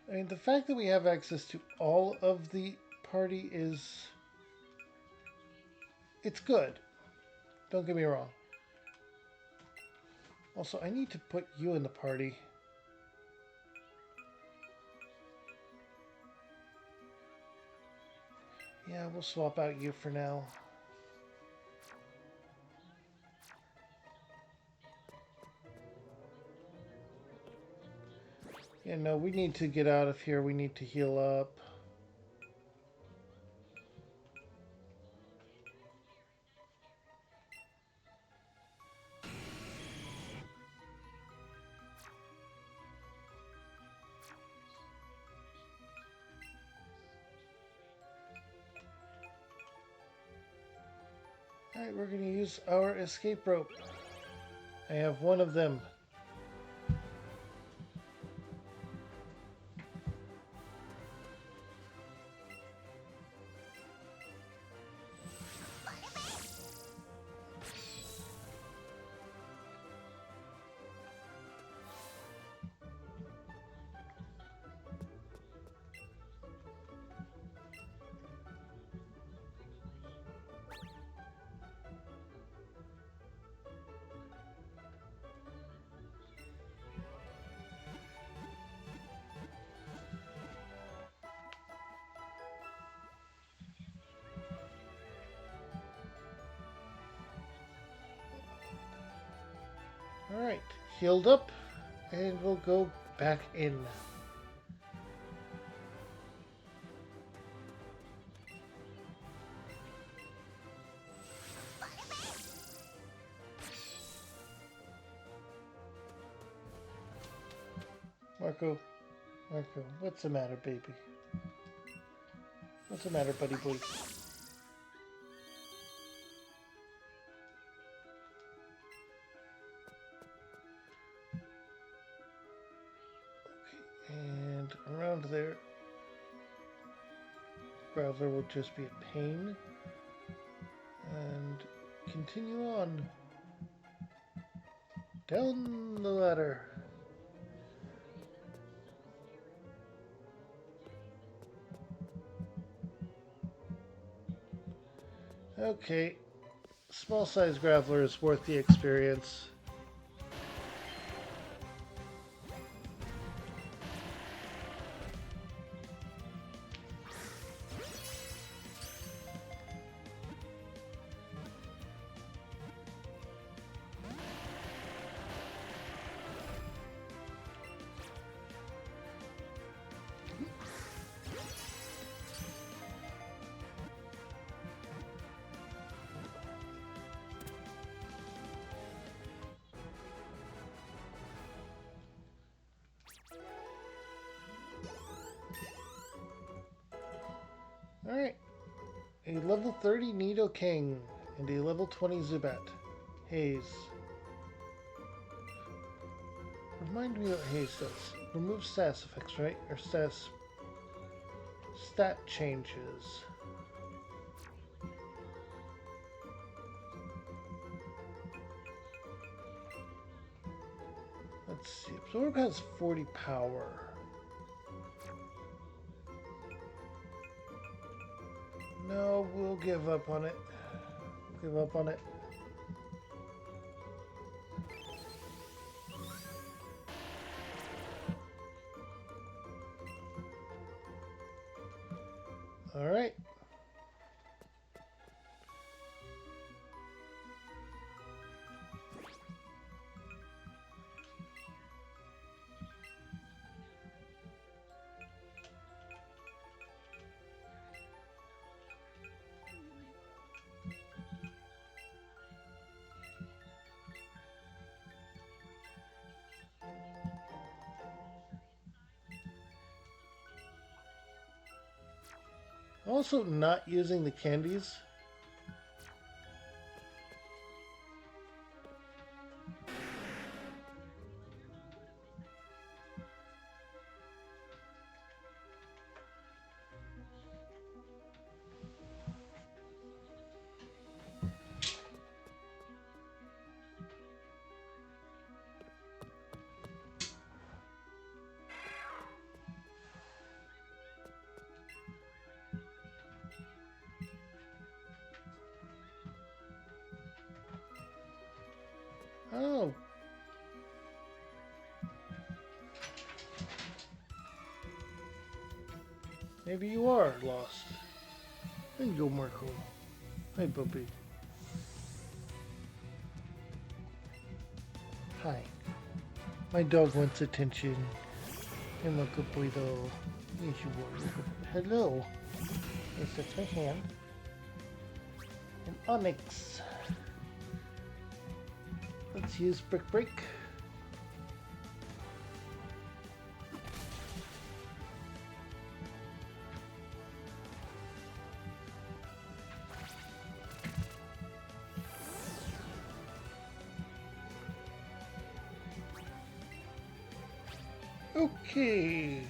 I mean, the fact that we have access to all of the party is It's good. Don't get me wrong. Also, I need to put you in the party. Yeah, we'll swap out you for now. Yeah, no, we need to get out of here. We need to heal up. Alright, we're going to use our escape rope. I have one of them. Alright, healed up, and we'll go back in. Marco, what's the matter, baby? What's the matter, buddy boy? And around there, Graveler will just be a pain. And continue on. Down the ladder. Okay, small size Graveler is worth the experience. Alright, a level 30 Nidoking and a level 20 Zubat. Haze. Remind me what Haze does. Remove status effects, right? Or stat changes. Let's see. Absorb has 40 power. No, we'll give up on it. Give up on it. All right. Also, not using the candies. Maybe you are lost. There you go, Marco. Hi, puppy. Hi. My dog wants attention. Hey, Marco Puido. Yes, you are. Hello. Yes, that's my hand. An onyx. Let's use Brick Break. Okay.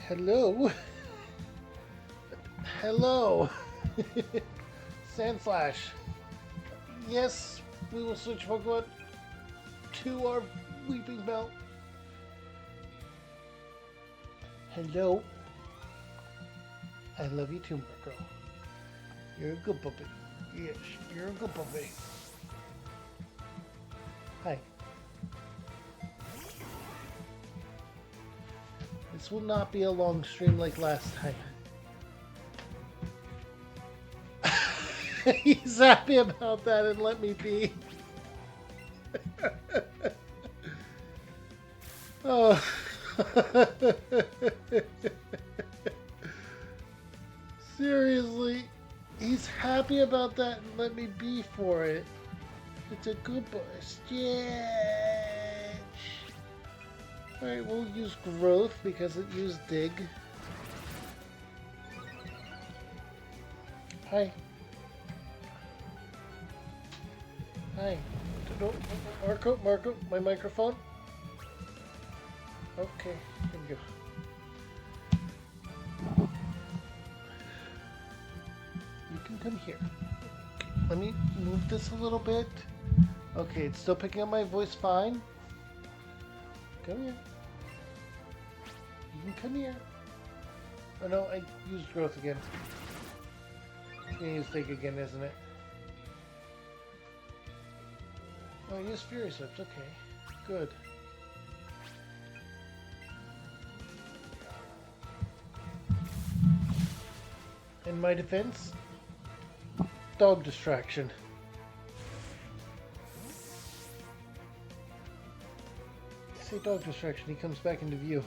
Hello. Hello. Sandslash. Yes, we will switch Pokemon to our Weeping Bell. Hello. I love you too, Marco. You're a good puppy. Yes, you're a good puppy. Hi. This will not be a long stream like last time. He's happy about that and let me be. Oh. Seriously, he's happy about that and let me be for it. It's a good boy. Yeah. Alright, we'll use growth because it used dig. Hi. Hi. Marco, my microphone. Okay, here we go. You can come here. Let me move this a little bit. Okay, it's still picking up my voice fine. Come here. You can come here. Oh no, I used growth again. I'm gonna use dig again, isn't it? Oh, use Fury Switch, okay. Good. In my defense, dog distraction. Say dog distraction, he comes back into view.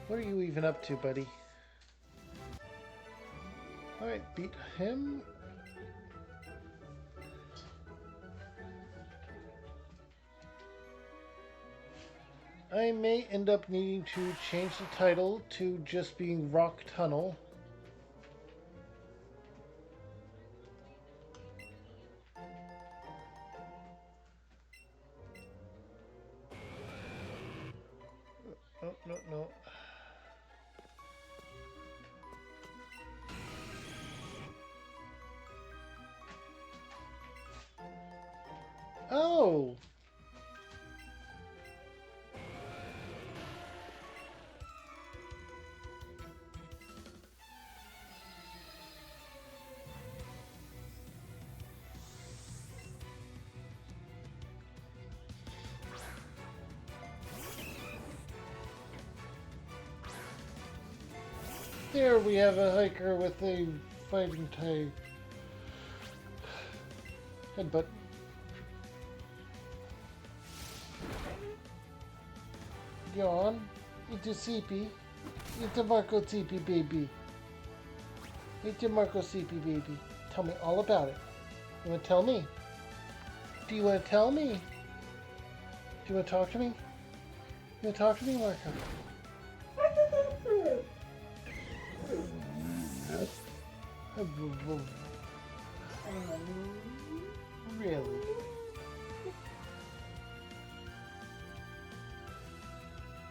What are you even up to, buddy? Alright, beat him. I may end up needing to change the title to just being Rock Tunnel. Oh, no. Oh! There we have a hiker with a fighting type. Headbutt. Yawn. It's a CP. It's a Marco CP baby. It's a Marco CP baby. Tell me all about it. You want to tell me? Do you want to tell me? Do you want to talk to me? You want to talk to me, Marco? Really?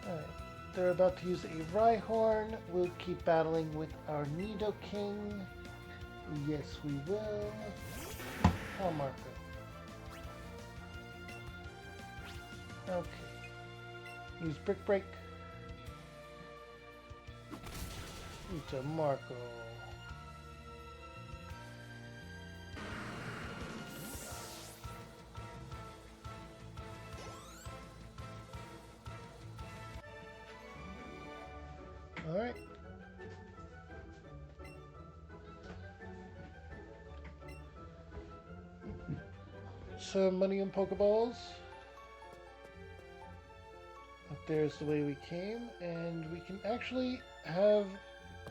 Alright, they're about to use a Rhyhorn. We'll keep battling with our Nidoking. Yes, we will. Oh, Marco. Okay. Use Brick Break. Into Marco. Alright. Some money and Pokeballs. There's the way we came, and we can actually have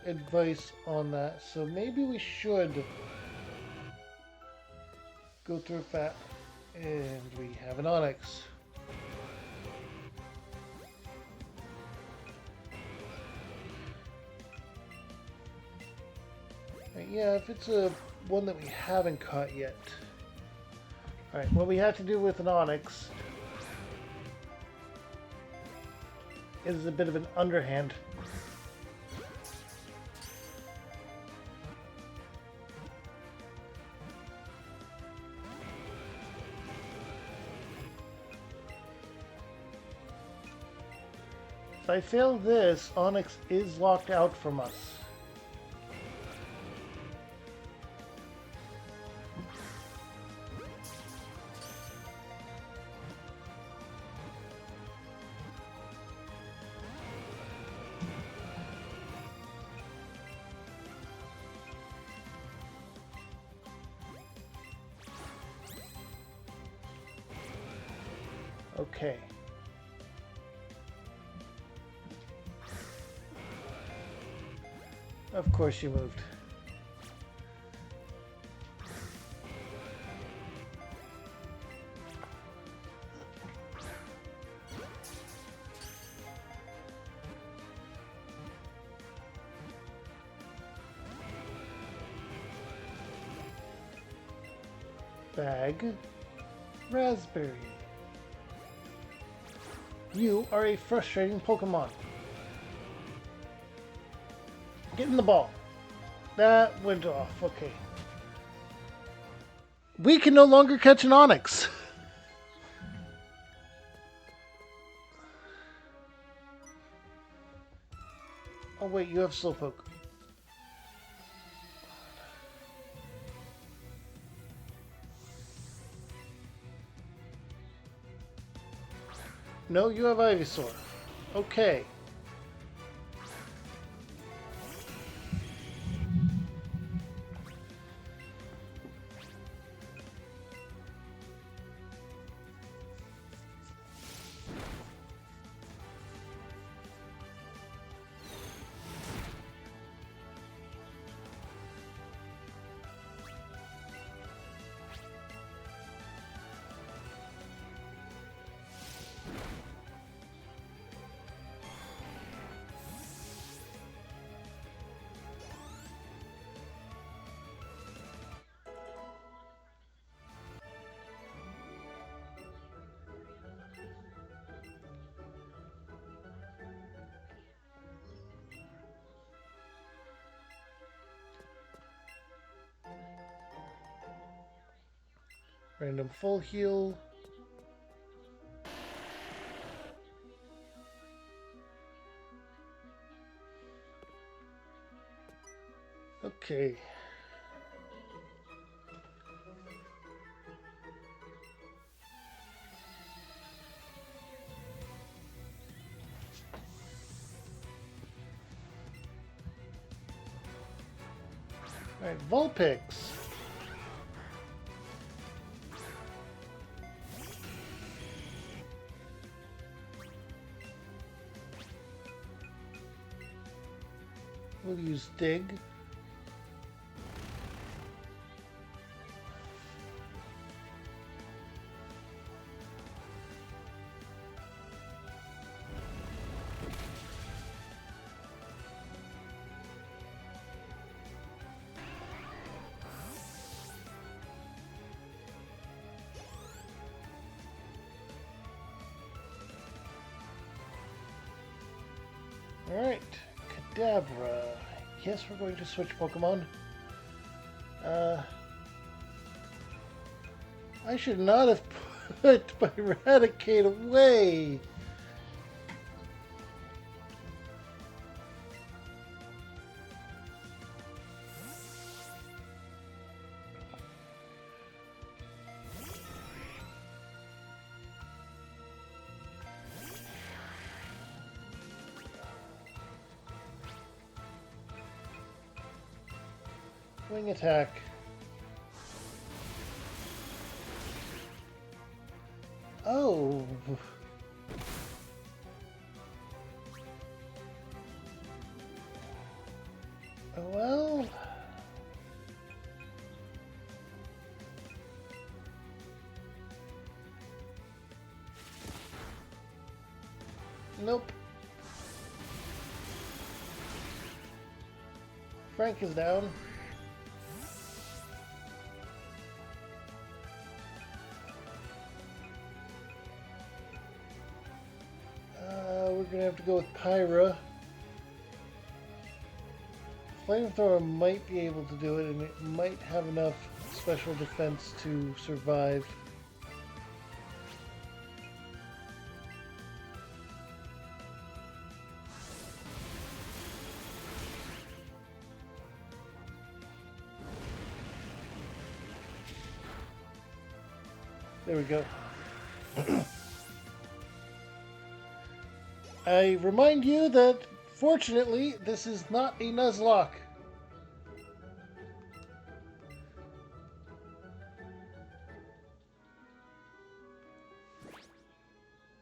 advice on that, so maybe we should go through that. And we have an Onyx. Yeah, if it's a one that we haven't caught yet. Alright, what we have to do with an Onyx is a bit of an underhand. If I fail this, Onyx is locked out from us. Okay. Of course you moved. Bag. Raspberry. You are a frustrating Pokemon. Get in the ball. That went off. Okay. We can no longer catch an Onyx. Oh wait, you have Slowpoke. No, you have Ivysaur. Okay. Random full heal. Okay. All right, Vulpix. We'll use Dig. Alright, Kadabra. Yes, we're going to switch Pokemon. I should not have put my Eradicate away. Wing attack. Oh. Well. Nope. Frank is down. We're gonna have to go with Pyra. Flamethrower might be able to do it, and it might have enough special defense to survive. There we go. I remind you that, fortunately, this is not a Nuzlocke.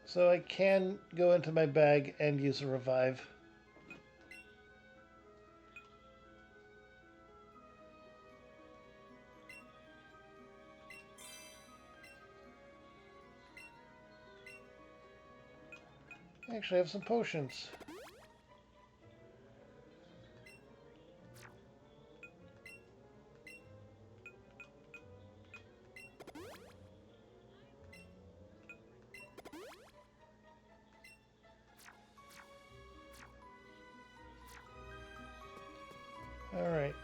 So I can go into my bag and use a revive. Actually, I have some potions. All right.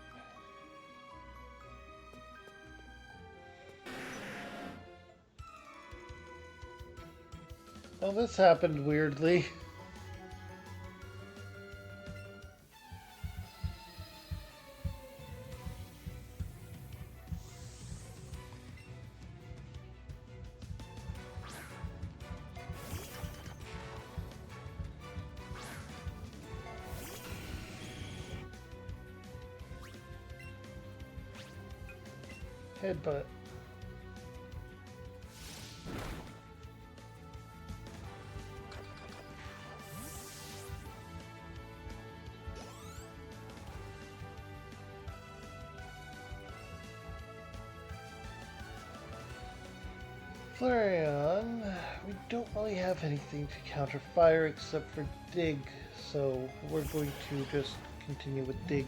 Well, this happened weirdly. Headbutt. Flareon, we don't really have anything to counter fire except for Dig, so we're going to just continue with Dig.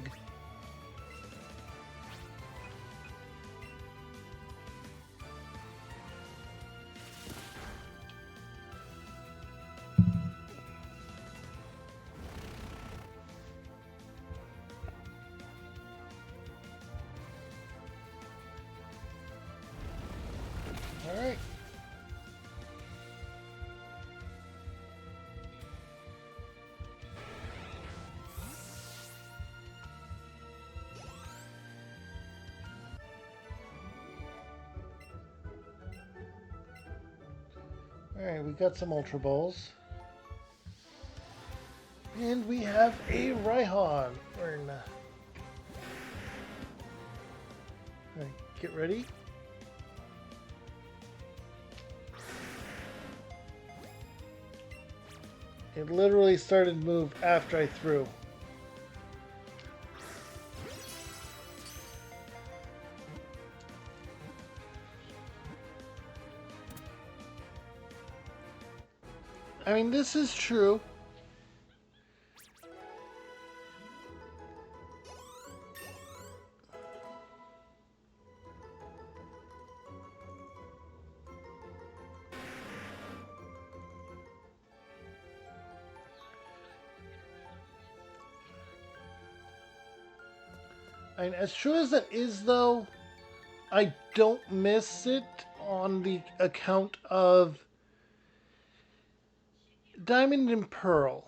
Alright. Alright, we got some Ultra Balls. And we have a Rhyhorn. Alright, get ready. It literally started to move after I threw. I mean, this is true. I mean, as true as that is, though, I don't miss it on the account of Diamond and Pearl.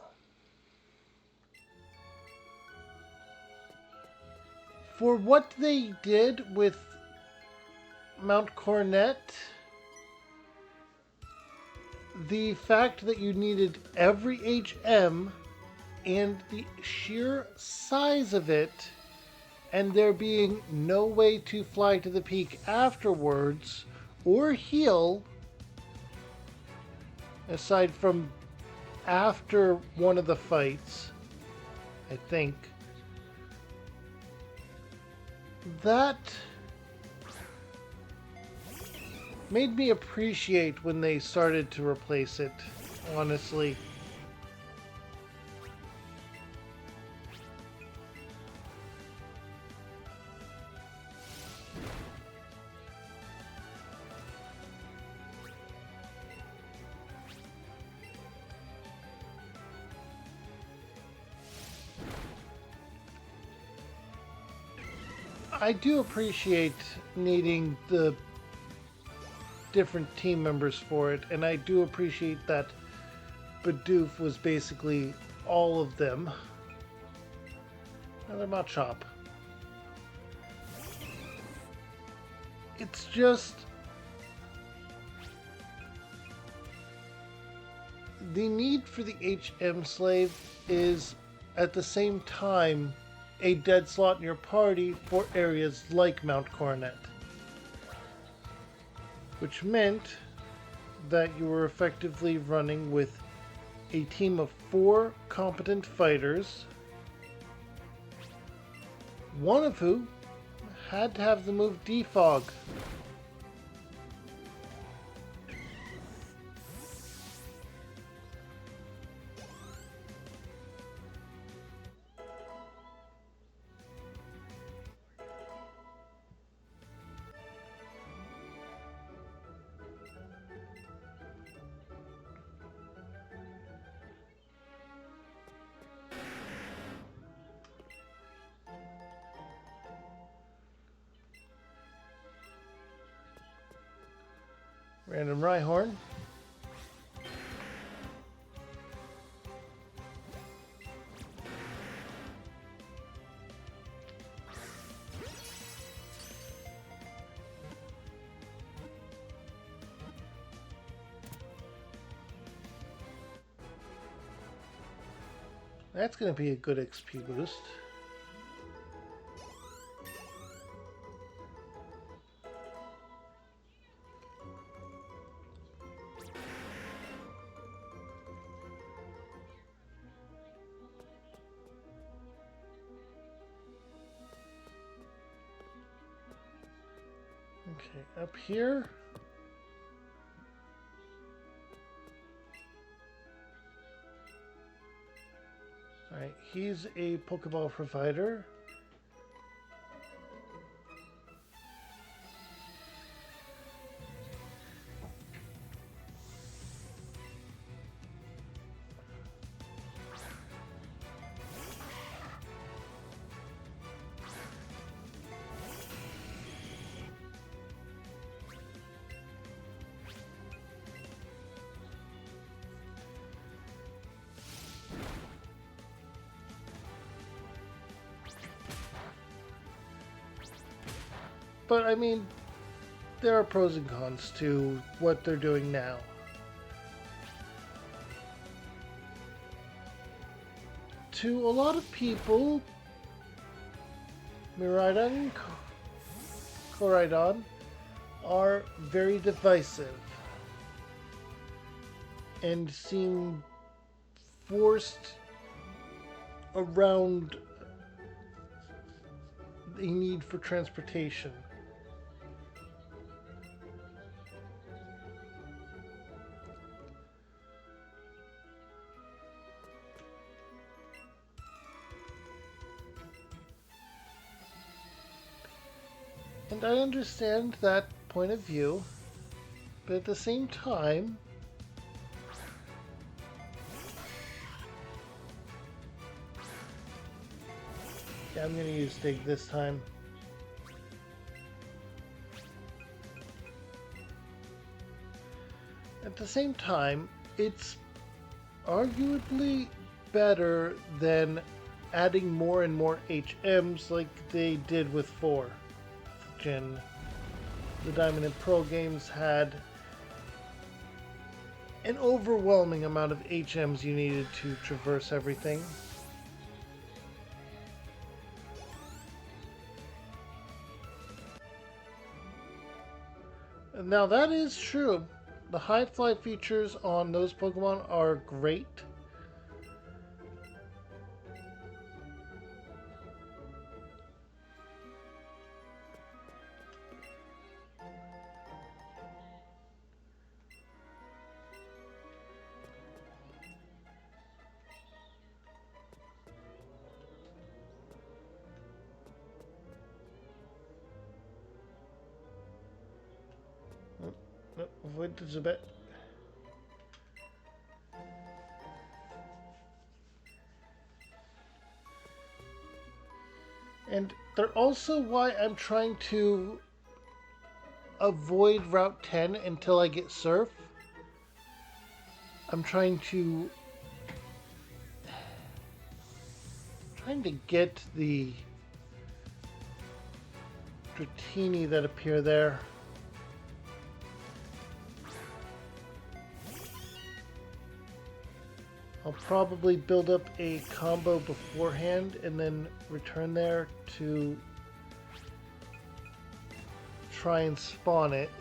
For what they did with Mount Coronet, the fact that you needed every HM and the sheer size of it, and there being no way to fly to the peak afterwards or heal aside from after one of the fights, I think, that made me appreciate when they started to replace it, honestly. I do appreciate needing the different team members for it, and I do appreciate that Bidoof was basically all of them. Another Machop. It's just the need for the HM slave is at the same time a dead slot in your party for areas like Mount Coronet, which meant that you were effectively running with a team of 4 competent fighters, one of whom had to have the move Defog. Random Rhyhorn. That's going to be a good XP boost. Okay, up here. Alright, he's a Pokeball provider. But, I mean, there are pros and cons to what they're doing now. To a lot of people, Miraidon and Koraidon are very divisive and seem forced around a need for transportation. And I understand that point of view, but at the same time, yeah, I'm going to use Dig this time. At the same time, it's arguably better than adding more and more HMs like they did with 4th Gen. The Diamond and Pearl games had an overwhelming amount of HMs you needed to traverse everything. Now that is true. The high fly features on those Pokemon are great. Avoid the Zubat. And they're also why I'm trying to avoid Route 10 until I get Surf. I'm trying to get the Dratini that appear there. I'll probably build up a combo beforehand and then return there to try and spawn it.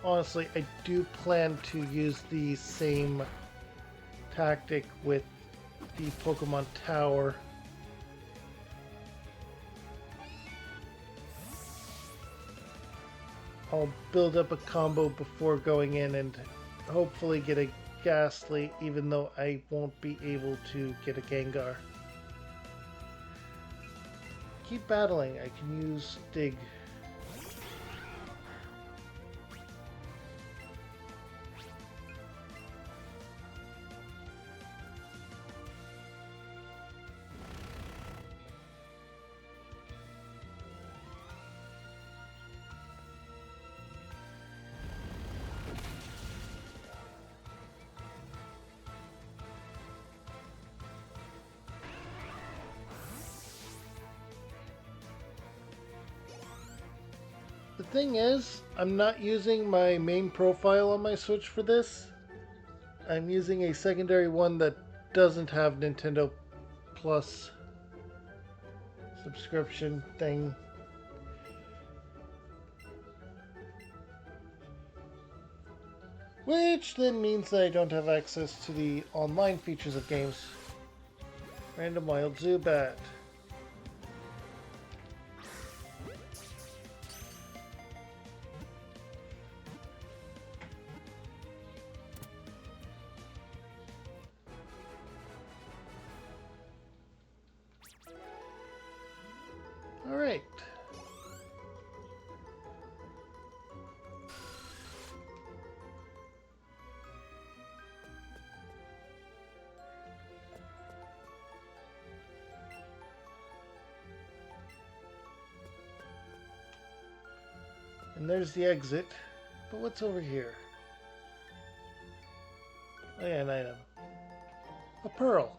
Honestly, I do plan to use the same tactic with the Pokemon Tower. I'll build up a combo before going in and hopefully get a Ghastly, even though I won't be able to get a Gengar. Keep battling. I can use Dig. The thing is, I'm not using my main profile on my Switch for this. I'm using a secondary one that doesn't have Nintendo Plus subscription thing. Which then means that I don't have access to the online features of games. Random Wild Zubat. Alright. And there's the exit. But what's over here? Oh yeah, an item. A pearl.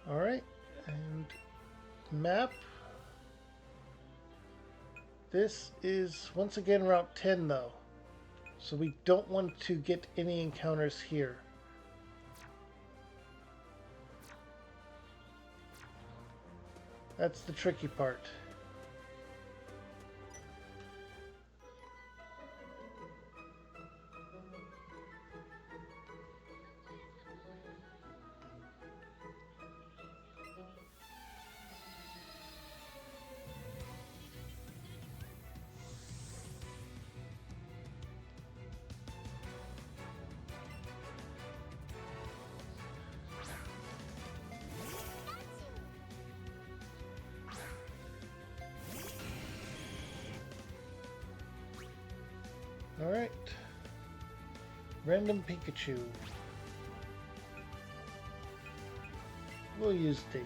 Alright, and map. This is once again Route 10 though, so we don't want to get any encounters here. That's the tricky part. Alright. Random Pikachu. We'll use Dig.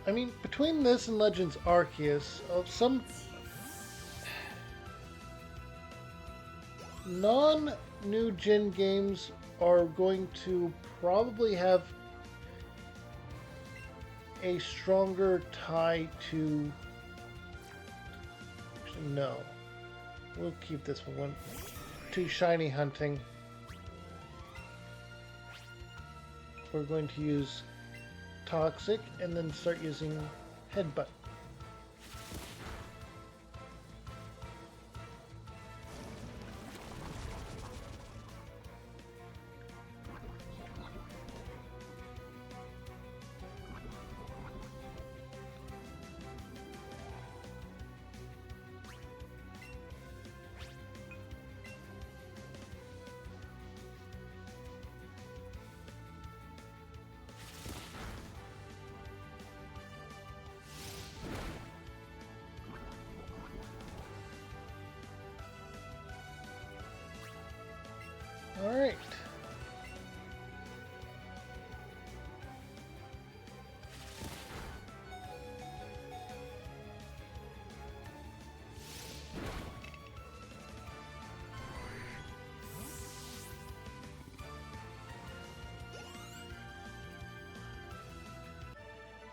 I mean, between this and Legends Arceus, some non-new gen games are going to probably have a stronger tie to... Actually, no. We'll keep this one. To shiny hunting. We're going to use Toxic and then start using Headbutt. All right.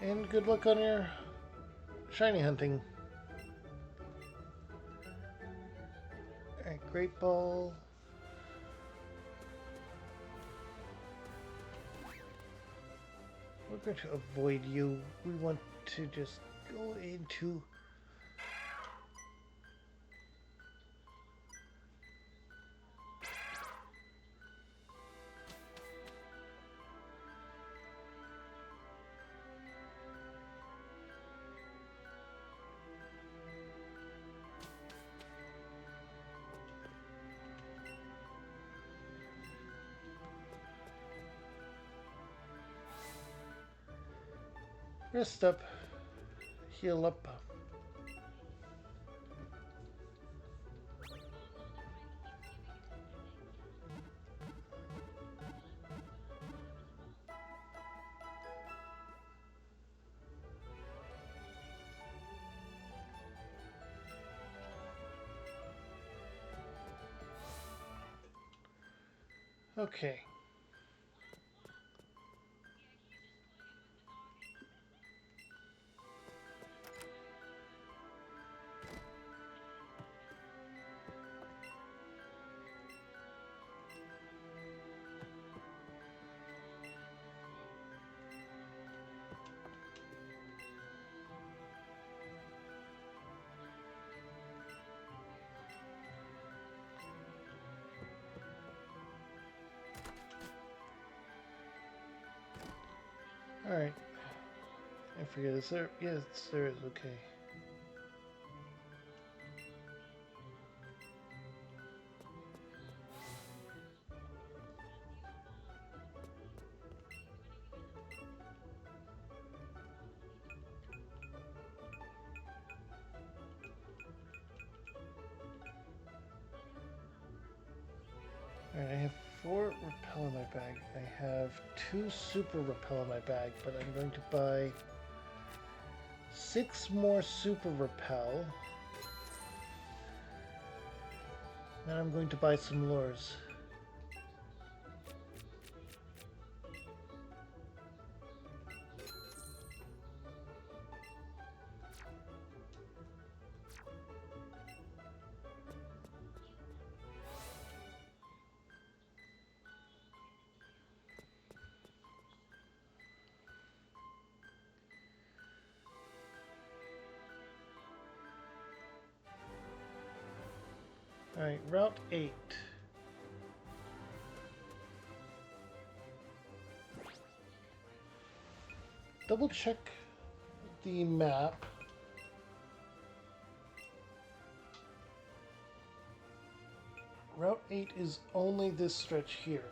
And good luck on your shiny hunting. All right, Great Ball. We're going to avoid you. We want to just go into... Rest up. Heal up. Okay. Alright. I forget, is there? Yes, there is, okay. Alright, I have 4 repel in my bag. I have 2 super repel in my bag, but I'm going to buy 6 more super repel. Then I'm going to buy some lures. Alright, Route 8. Double check the map. Route 8 is only this stretch here.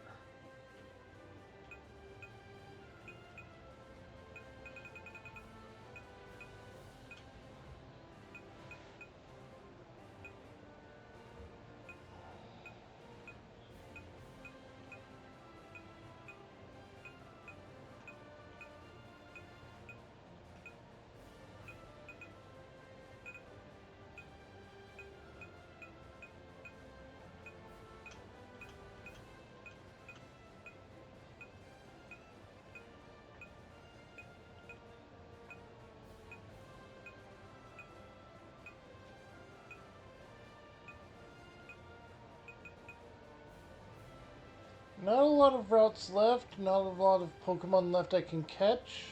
Not a lot of routes left, not a lot of Pokemon left I can catch.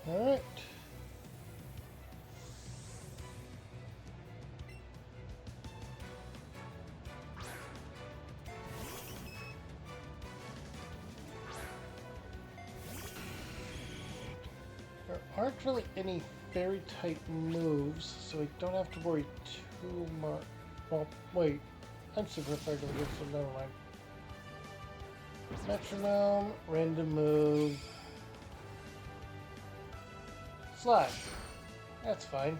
Alright. There aren't really any fairy type moves, so I don't have to worry too much. Well, wait. I'm super effective against them, never mind. Metronome, random move. Slash. That's fine.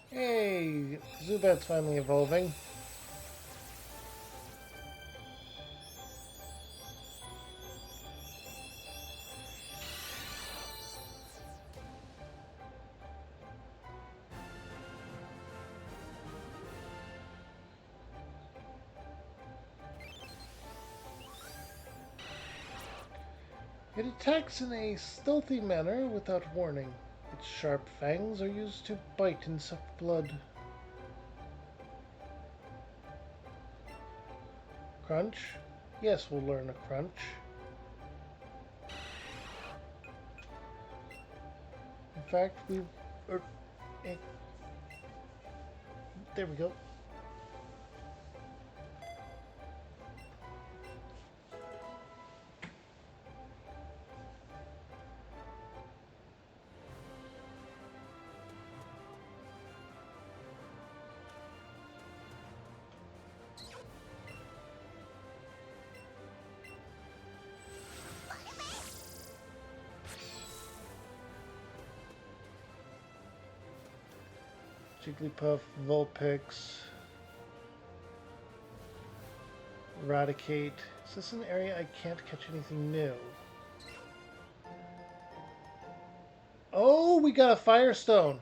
Hey, Zubat's finally evolving. It attacks in a stealthy manner without warning. Its sharp fangs are used to bite and suck blood. Crunch? Yes, we'll learn a crunch. In fact, there we go. Jigglypuff, Vulpix, Eradicate. Is this an area I can't catch anything new? Oh, we got a Firestone!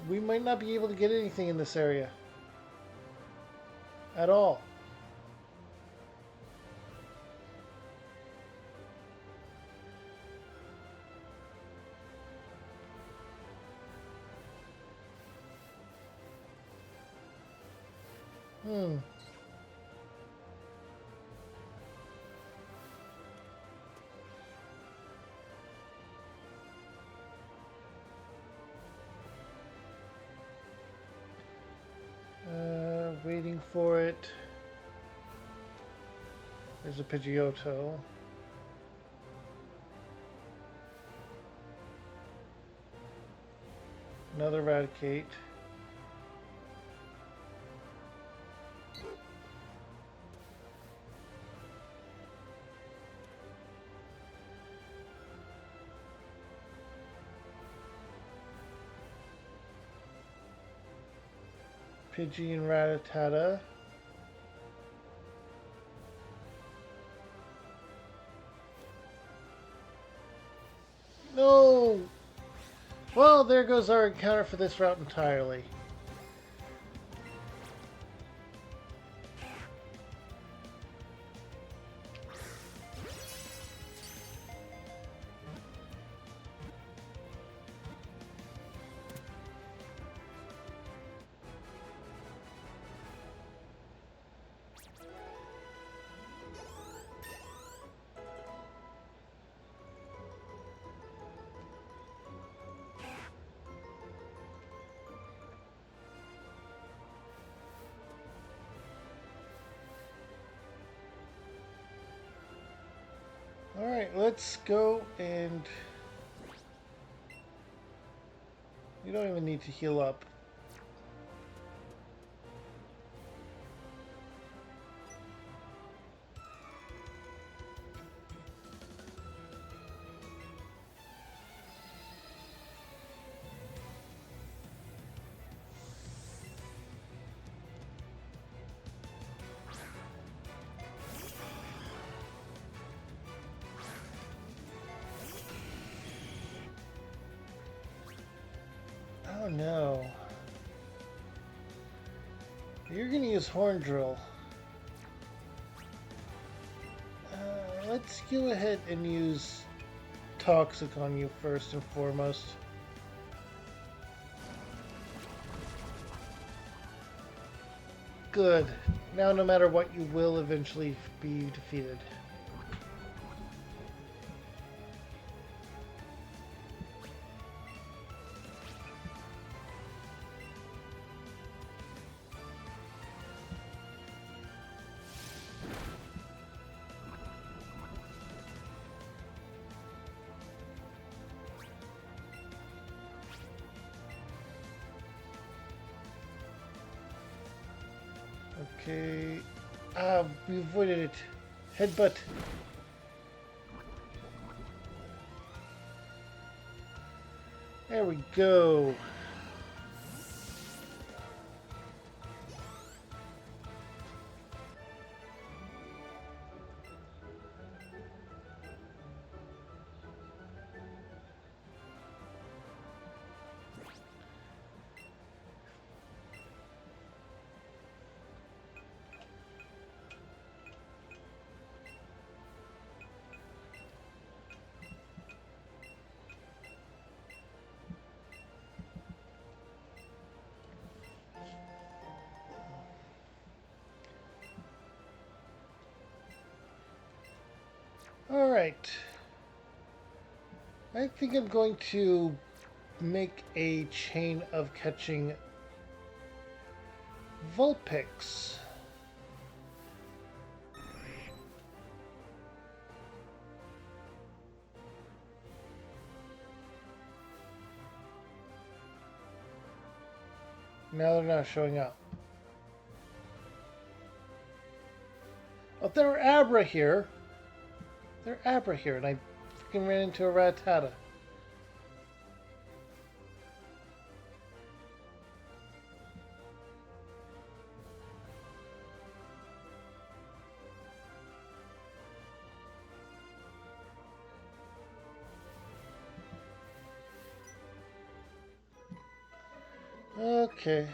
We might not be able to get anything in this area. At all. Waiting for it. There's a Pidgeotto. Another Eradicate. Pidgey and Rattata. Well, there goes our encounter for this route entirely. Alright, let's go and... You don't even need to heal up. Oh no. You're gonna use Horn Drill. Let's go ahead and use Toxic on you first and foremost. Good. Now no matter what, you will eventually be defeated. Okay. Ah, we avoided it. Headbutt. There we go. Alright. I think I'm going to make a chain of catching Vulpix. Now they're not showing up. Oh, they're Abra here. They're Abra here, and I freaking ran into a Rattata. Okay.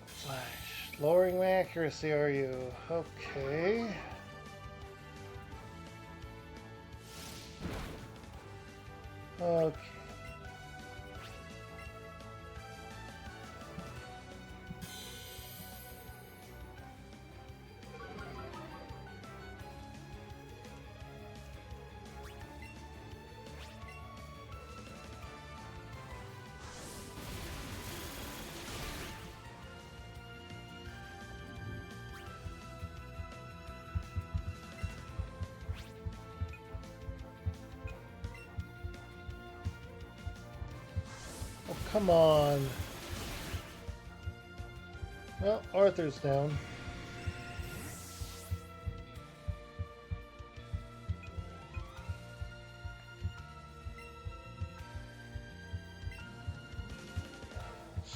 Flash. Lowering my accuracy, are you? Okay. Okay. Oh, come on. Well, Arthur's down.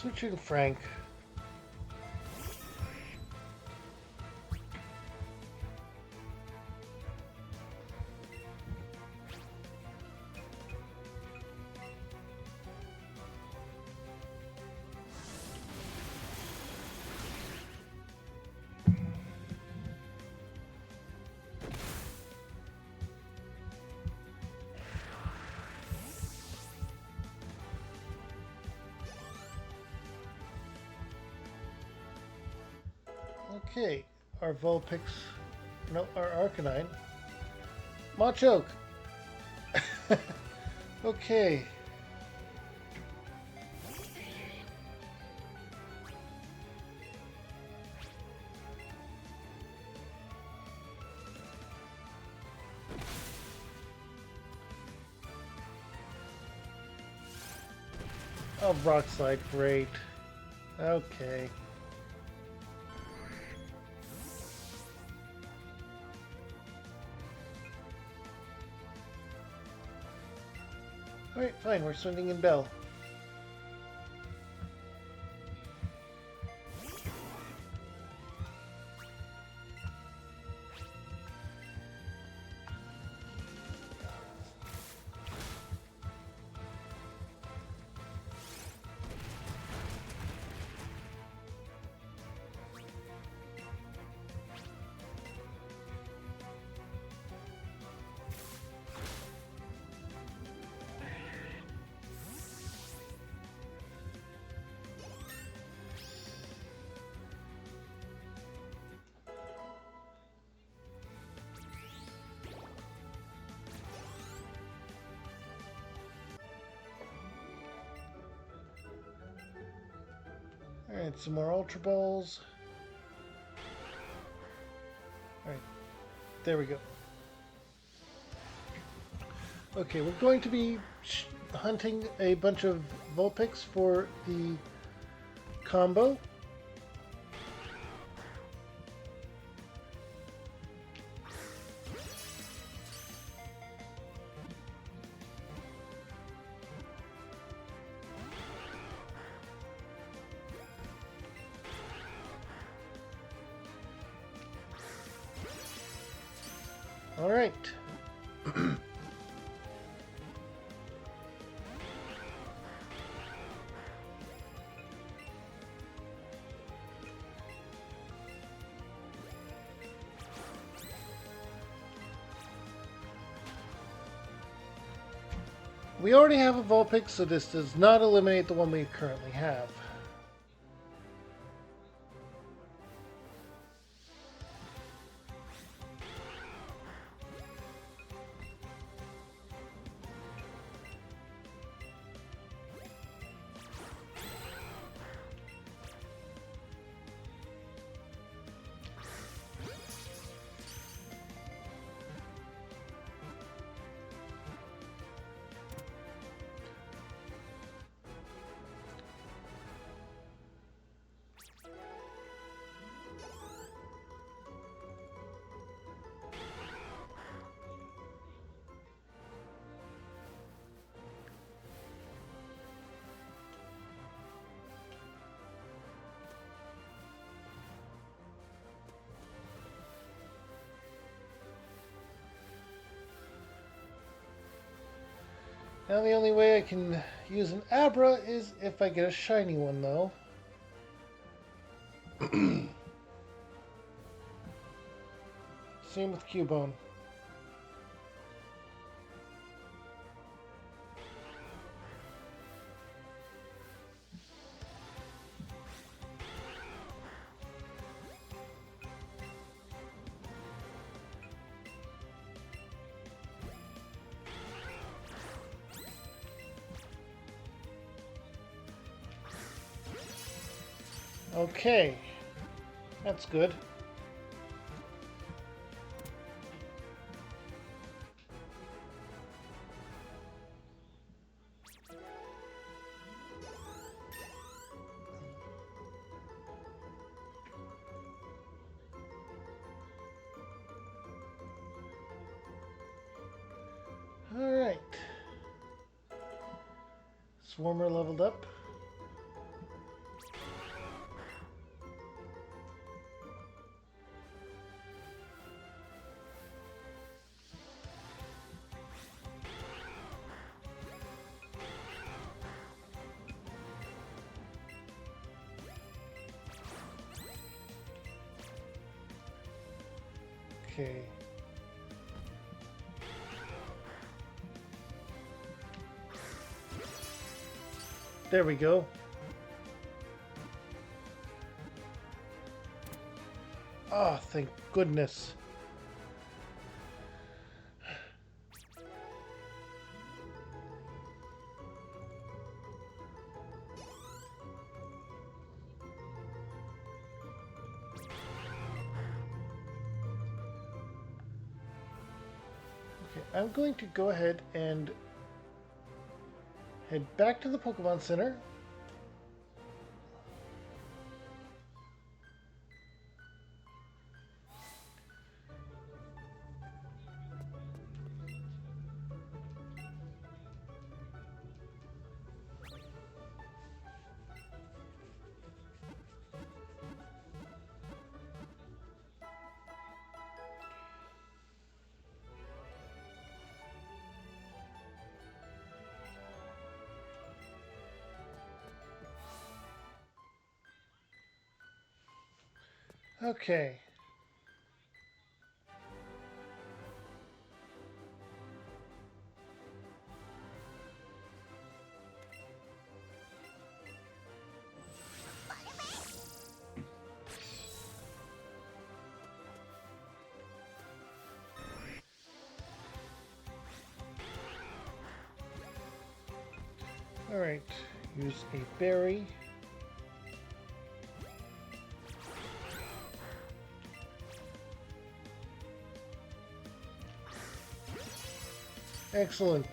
Switching Frank. Okay, our Vulpix, no, our Arcanine. Machoke! Okay. Oh, Rock Slide, great. Okay. Alright, fine, we're swimming in Bell. Alright, some more Ultra Balls. Alright, there we go. Okay, we're going to be hunting a bunch of Vulpix for the combo. All right. We already have a Vulpix, so this does not eliminate the one we currently have. Now the only way I can use an Abra is if I get a shiny one, though. Same with Cubone. Okay, that's good. All right. Swarmer leveled up. Okay. There we go. Oh, thank goodness. Okay, I'm going to go ahead and head back to the Pokemon Center. Okay. Alright, use a berry. Excellent.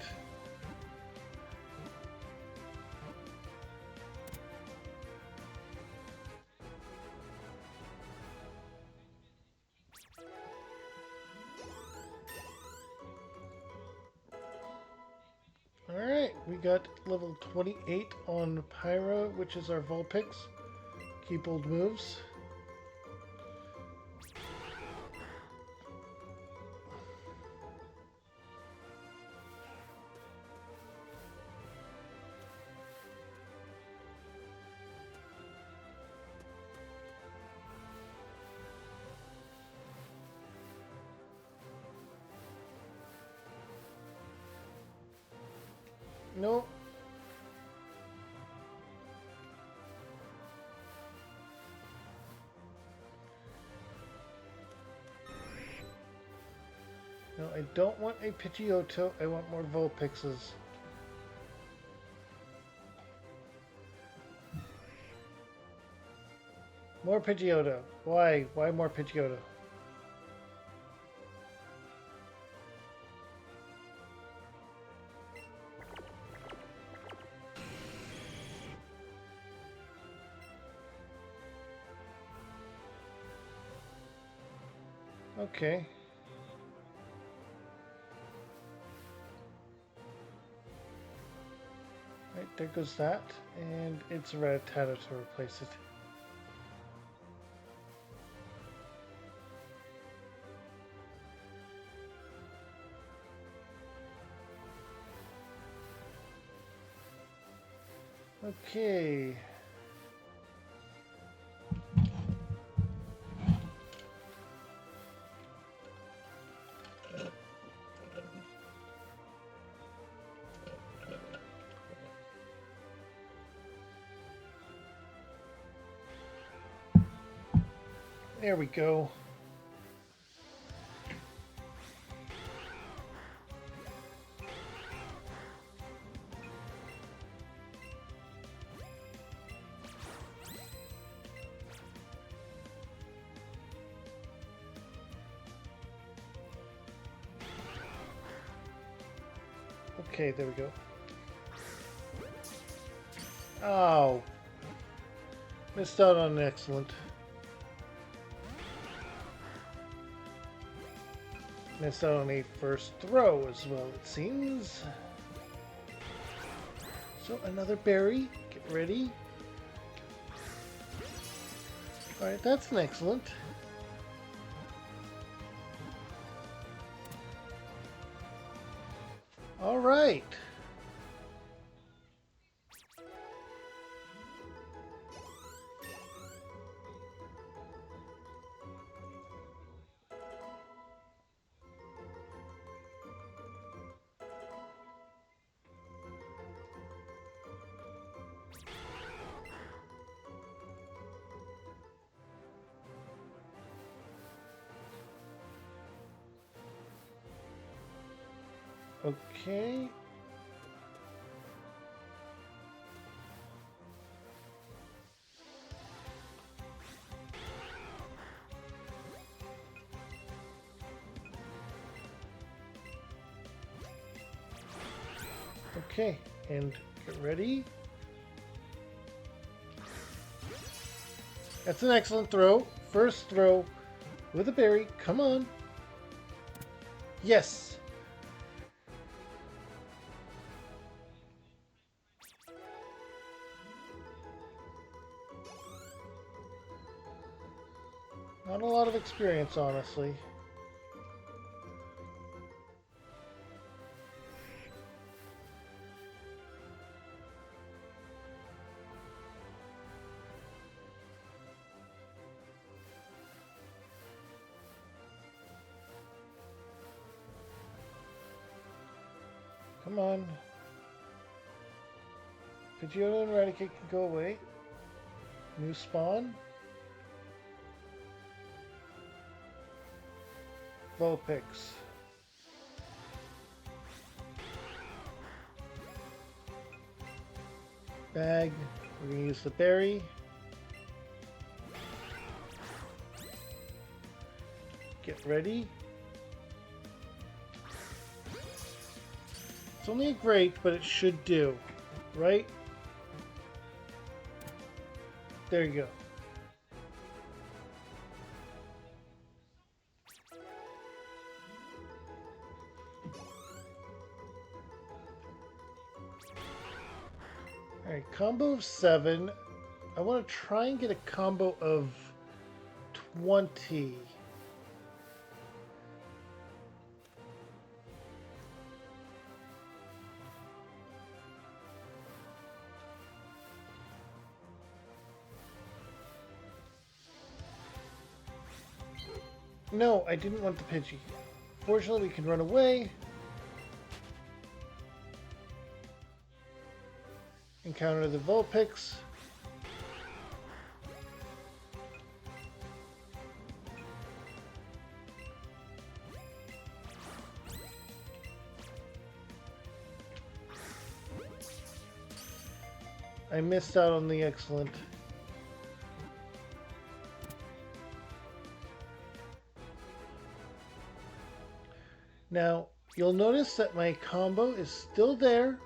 Alright, we got level 28 on Pyra, which is our Vulpix. Keep old moves. No. No, I don't want a Pidgeotto. I want more Vulpixes. More Pidgeotto. Why? Why more Pidgeotto? Okay. Right, there goes that. And it's Rattata to replace it. Okay. There we go. Okay, there we go. Oh. Missed out on an excellent. Missed out on a first throw as well, it seems. So another berry. Get ready. Alright, that's an excellent. Alright. Okay. Okay, and get ready. That's an excellent throw. First throw with a berry. Come on. Yes. Not a lot of experience, honestly. Come on. Pidgeotto and Eradicate can go away. New spawn. Vulpix. Bag. We're going to use the berry. Get ready. It's only a great, but it should do. Right? There you go. Alright, combo of 7. I want to try and get a combo of 20. No, I didn't want the Pidgey. Fortunately, we can run away. Encounter the Vulpix. I missed out on the excellent. Now, you'll notice that my combo is still there.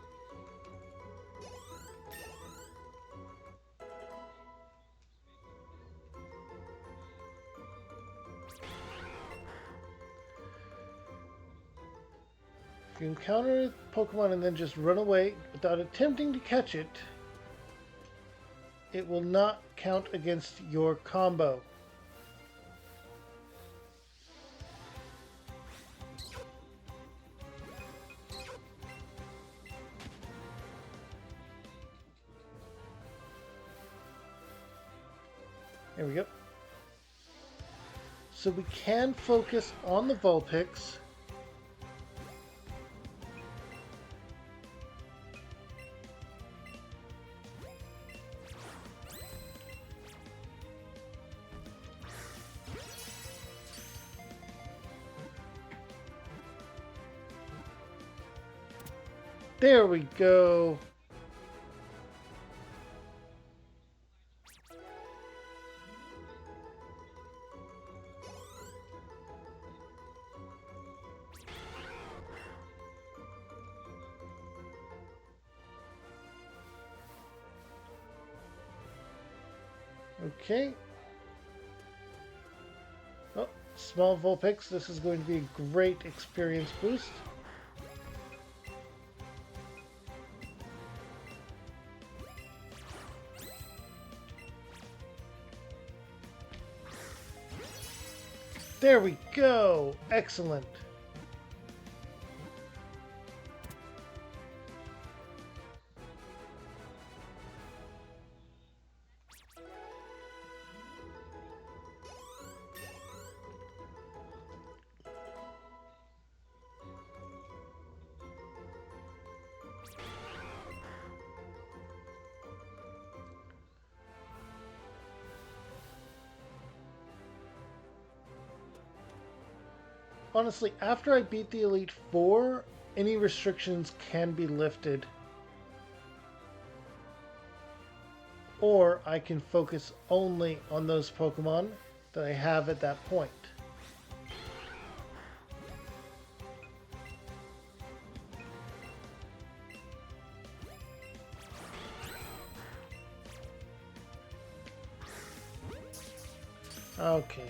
If you encounter a Pokemon and then just run away without attempting to catch it, it will not count against your combo. There we go. So we can focus on the Vulpix. There we go. Okay. Oh, small Vulpix. This is going to be a great experience boost. There we go. Excellent. Honestly, after I beat the Elite Four, any restrictions can be lifted, or I can focus only on those Pokemon that I have at that point. Okay.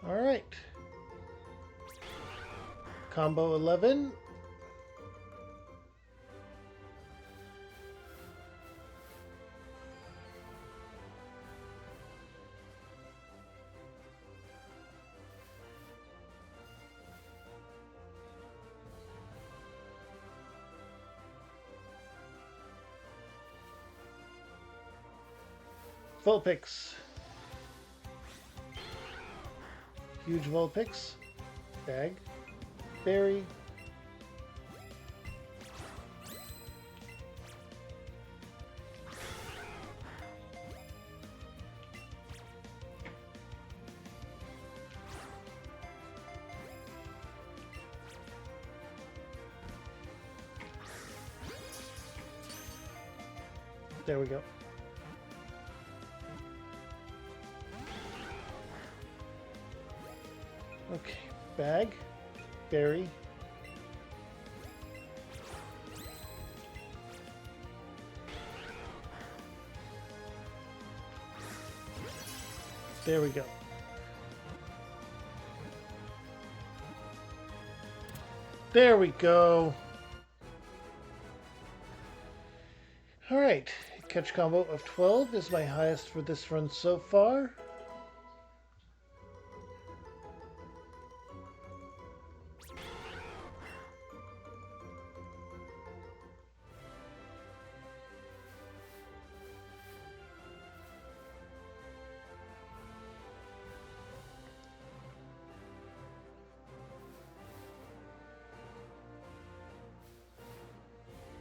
All right. Combo 11. Vulpix. Huge Vulpix. Bag. Berry. There we go. Okay, bag, berry. There we go. There we go. All right, catch combo of 12 is my highest for this run so far.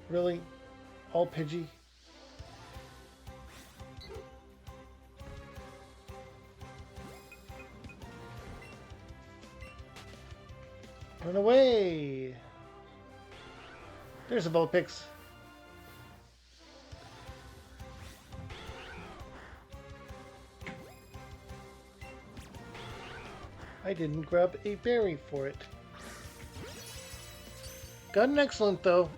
Really? All Pidgey? Run away! There's a Vulpix. I didn't grab a berry for it. Got an excellent though.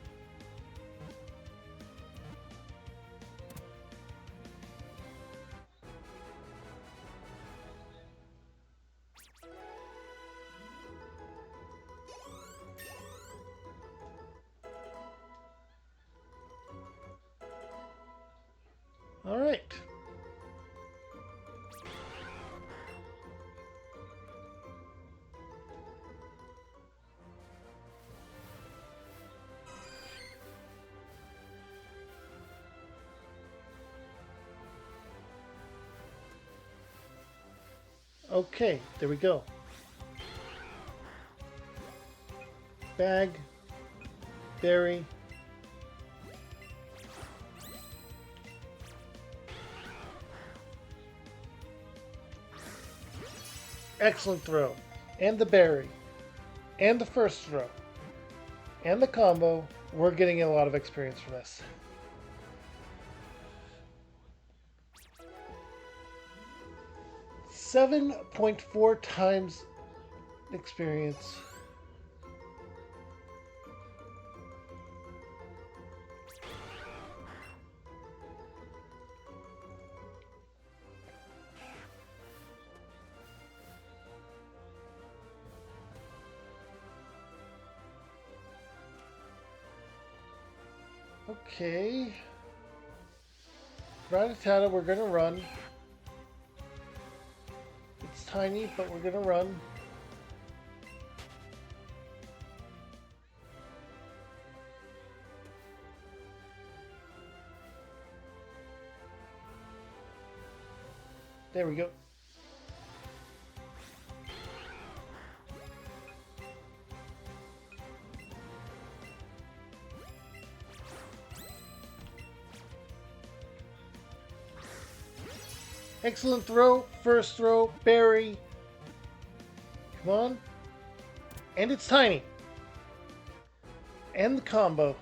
All right. Okay, there we go. Bag, berry. Excellent throw. And the berry. And the first throw. And the combo. We're getting a lot of experience from this. .4 times experience. Okay. Rattata, we're gonna run. It's tiny, but we're gonna run. There we go. Excellent throw. First throw. Berry. Come on. And it's tiny. And the combo.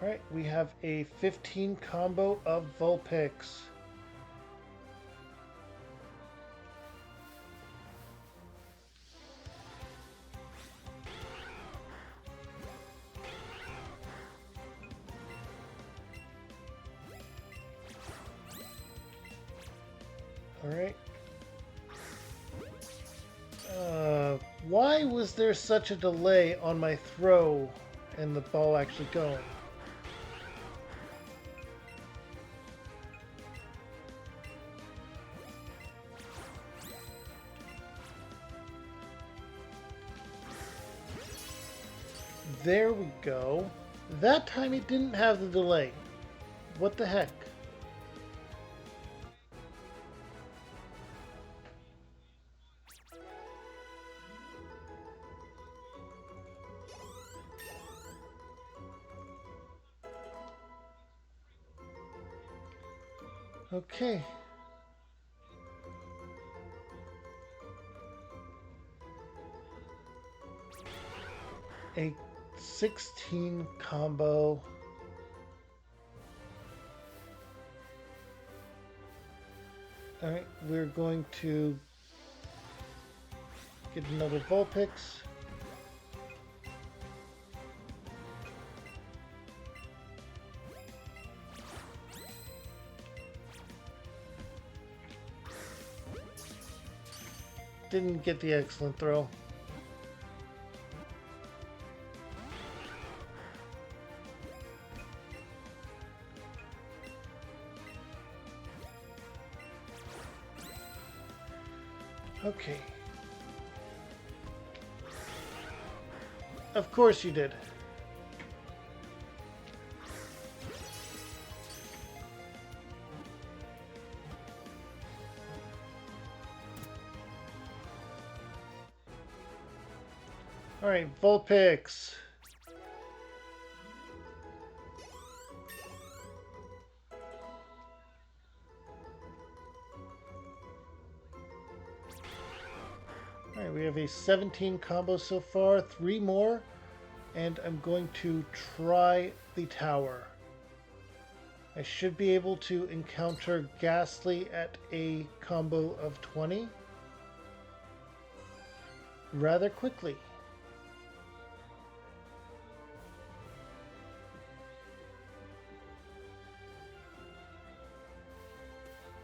Alright, we have a 15 combo of Vulpix. Alright. Why was there such a delay on my throw and the ball actually going? There we go. That time it didn't have the delay. What the heck? Okay. A 16 combo. Alright, we're going to get another Vulpix. Didn't get the excellent throw. Okay. Of course you did. Alright, Vulpix. Alright, we have a 17 combo so far, 3 more, and I'm going to try the tower. I should be able to encounter Ghastly at a combo of 20 rather quickly.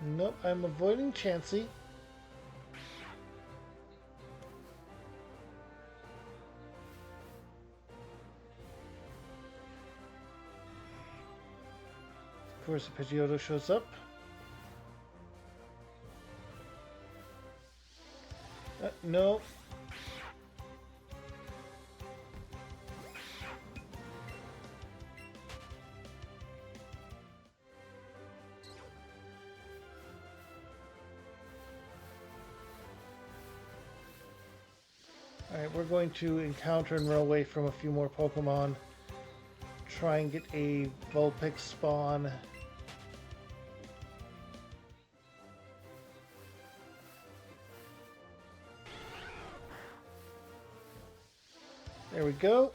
Nope, I'm avoiding Chansey. Of course, the Pidgeotto shows up. No. Alright, we're going to encounter and run away from a few more Pokemon. Try and get a Vulpix spawn. There we go.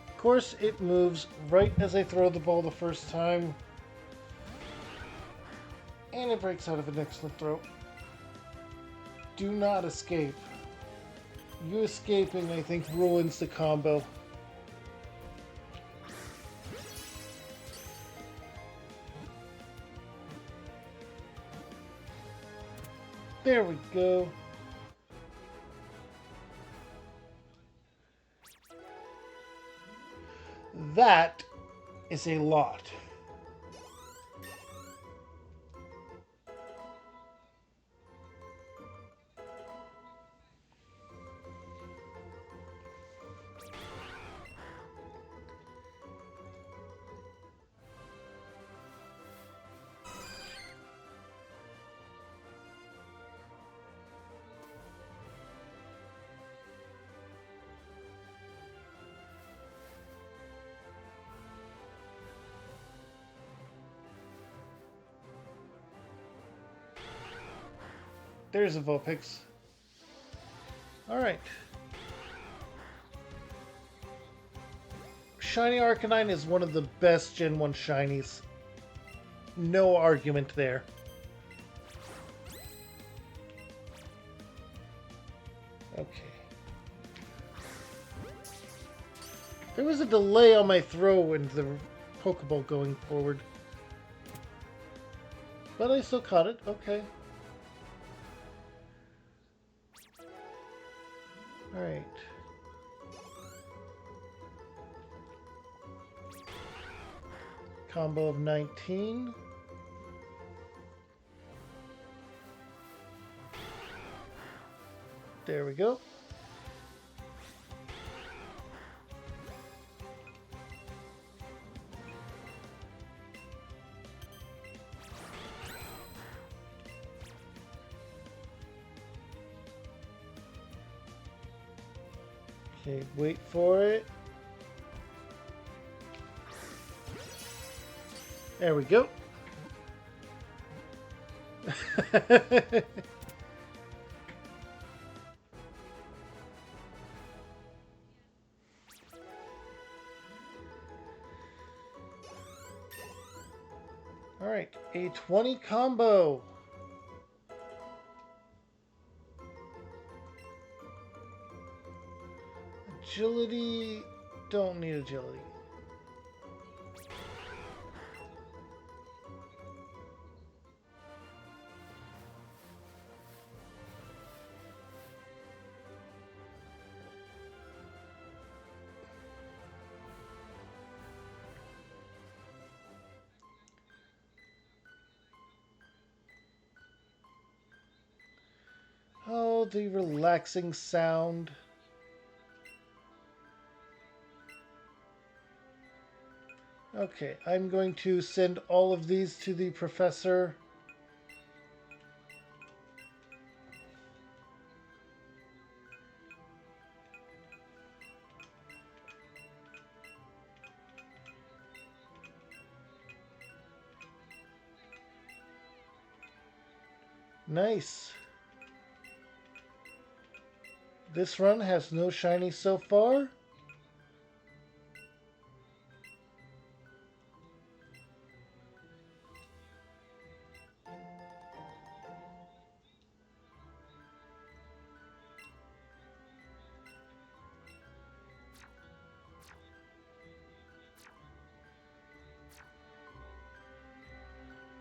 Of course, it moves right as I throw the ball the first time. And it breaks out of an excellent throw. Do not escape. You escaping, I think, ruins the combo. There we go. That is a lot. There's a Vulpix. Alright. Shiny Arcanine is one of the best Gen 1 shinies. No argument there. Okay. There was a delay on my throw and the Pokeball going forward. But I still caught it. Okay. Alright. Combo of 19. There we go. Okay, wait for it. There we go. All right, a 20 combo. Agility, don't need agility. Oh, the relaxing sound. Okay, I'm going to send all of these to the professor. Nice. This run has no shiny so far.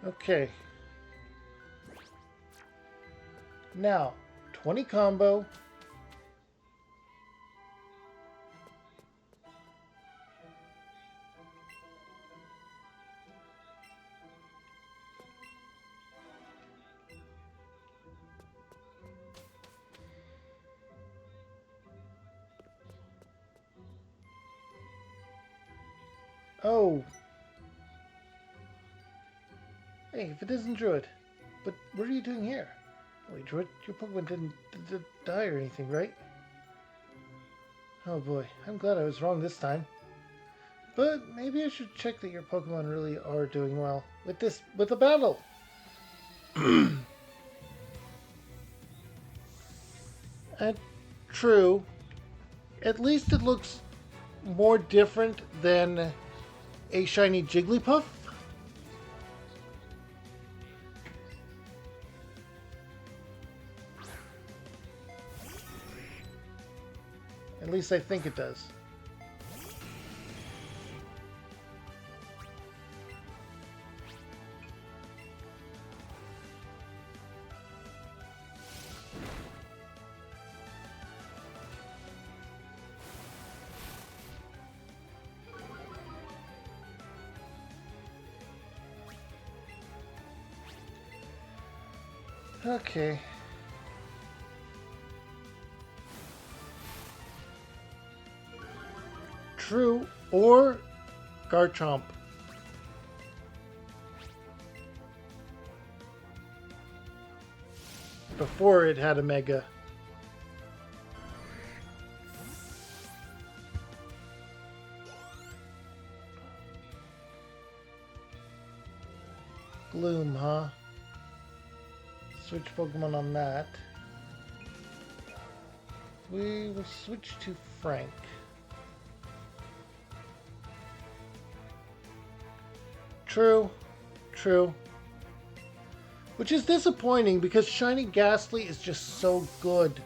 Okay. Now, 20 combo. Oh. Hey, if it isn't Druid. But what are you doing here? Wait, Druid, your Pokemon didn't die or anything, right? Oh boy, I'm glad I was wrong this time. But maybe I should check that your Pokemon really are doing well with the battle. And true. At least it looks more different than a shiny Jigglypuff. At least I think it does. Okay. True. Or Garchomp. Before it had a Mega. Gloom, huh? Switch Pokemon on that. We will switch to Frank. True. True. Which is disappointing because Shiny Ghastly is just so good.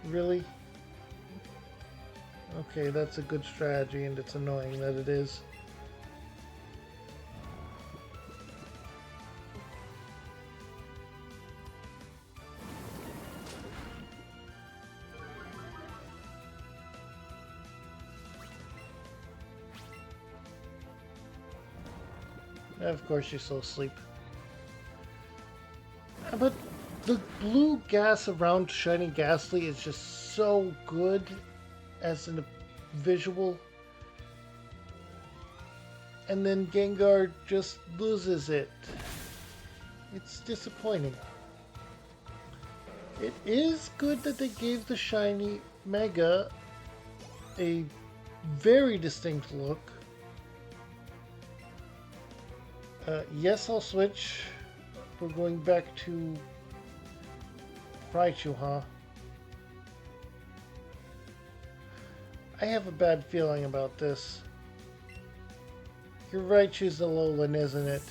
Really? Okay, that's a good strategy, and it's annoying that it is. Of course, you're still asleep. But the blue gas around Shiny Ghastly is just so good as a visual. And then Gengar just loses it. It's disappointing. It is good that they gave the Shiny Mega a very distinct look. Yes, I'll switch. We're going back to Raichu, huh? I have a bad feeling about this. Your Raichu's Alolan, isn't it?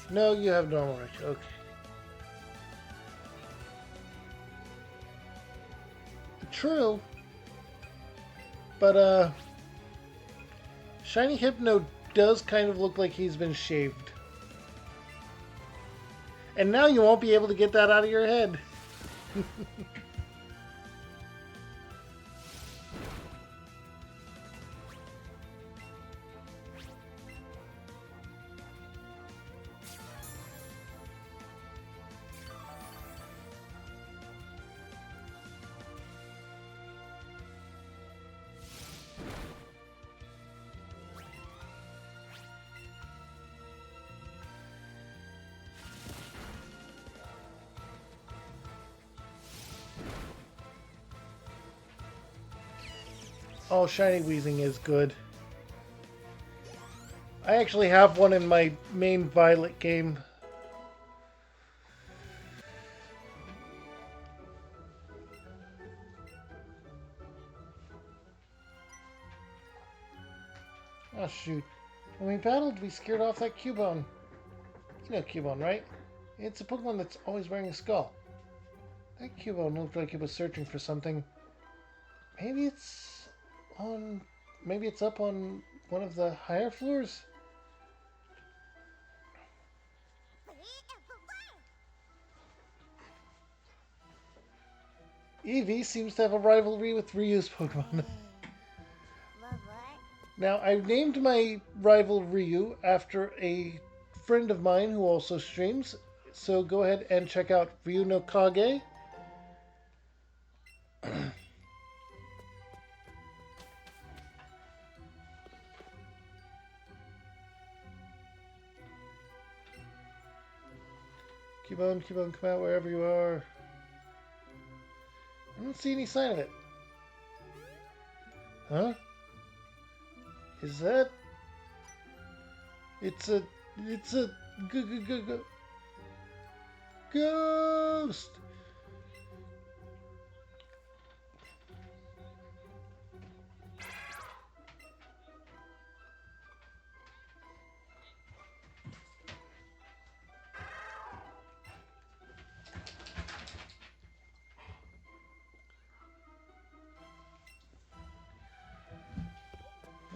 No, you have normal Raichu. Okay. True. But, Shiny Hypno does kind of look like he's been shaved. And now you won't be able to get that out of your head. Oh, Shiny Weezing is good. I actually have one in my main Violet game. Oh, shoot. When we battled, we scared off that Cubone. You know Cubone, right? It's a Pokemon that's always wearing a skull. That Cubone looked like it was searching for something. Maybe it's on... Maybe it's up on one of the higher floors? Eevee seems to have a rivalry with Ryu's Pokemon. Now, I named my rival Ryu after a friend of mine who also streams. So go ahead and check out Ryu no Kage. Cubone, Cubone, come out wherever you are. I don't see any sign of it. Huh? Is that... It's a ghost!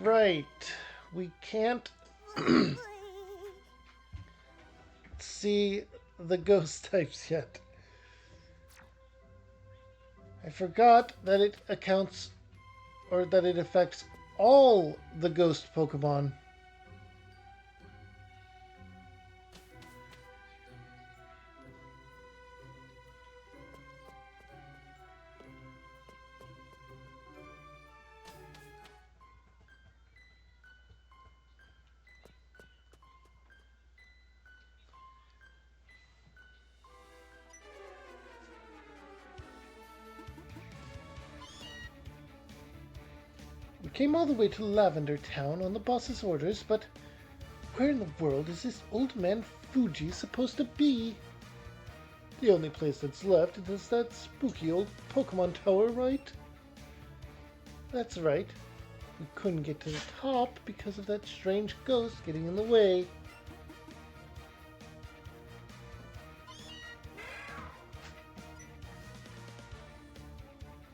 Right. We can't see the ghost types yet. I forgot that it accounts, or that it affects all the ghost Pokemon. We came all the way to Lavender Town on the boss's orders, but where in the world is this old man Fuji supposed to be? The only place that's left is that spooky old Pokemon Tower, right? That's right. We couldn't get to the top because of that strange ghost getting in the way.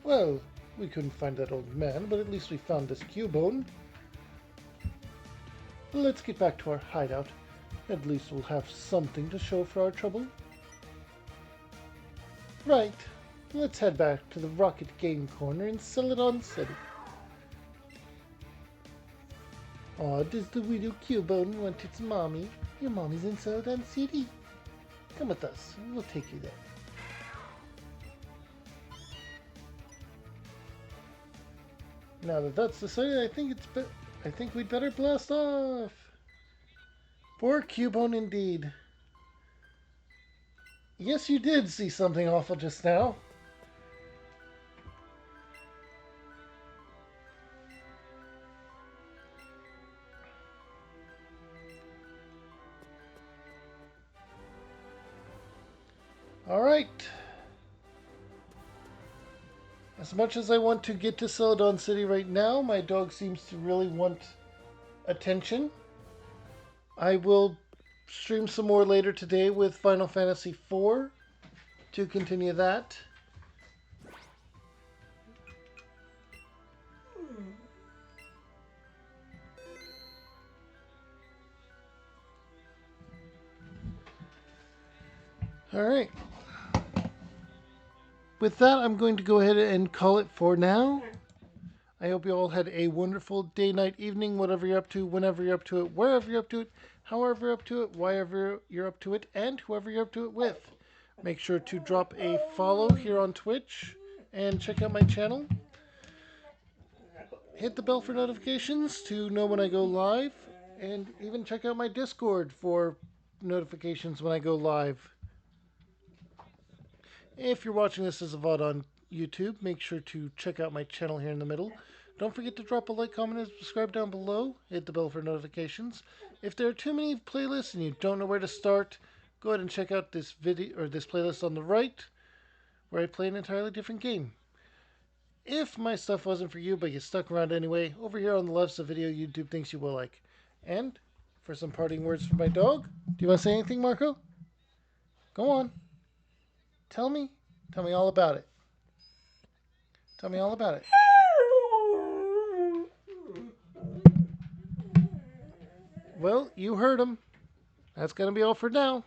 Well, we couldn't find that old man, but at least we found this Cubone. Let's get back to our hideout. At least we'll have something to show for our trouble. Right. Let's head back to the Rocket Game Corner in Celadon City. Aw, does the widow Cubone want its mommy? Your mommy's in Celadon City. Come with us. We'll take you there. Now that that's decided, I think we'd better blast off. Poor Cubone indeed. Yes, you did see something awful just now. Alright. As much as I want to get to Celadon City right now, my dog seems to really want attention. I will stream some more later today with Final Fantasy IV to continue that. Alright. With that, I'm going to go ahead and call it for now. I hope you all had a wonderful day, night, evening, whatever you're up to, whenever you're up to it, wherever you're up to it, however you're up to it, wherever you're up to it, and whoever you're up to it with. Make sure to drop a follow here on Twitch and check out my channel. Hit the bell for notifications to know when I go live, and even check out my Discord for notifications when I go live. If you're watching this as a VOD on YouTube, make sure to check out my channel here in the middle. Don't forget to drop a like, comment, and subscribe down below. Hit the bell for notifications. If there are too many playlists and you don't know where to start, go ahead and check out this video or this playlist on the right, where I play an entirely different game. If my stuff wasn't for you, but you stuck around anyway, over here on the left's a video YouTube thinks you will like. And for some parting words from my dog, do you want to say anything, Marco? Go on. Tell me all about it. Tell me all about it. Well, you heard him. That's going to be all for now.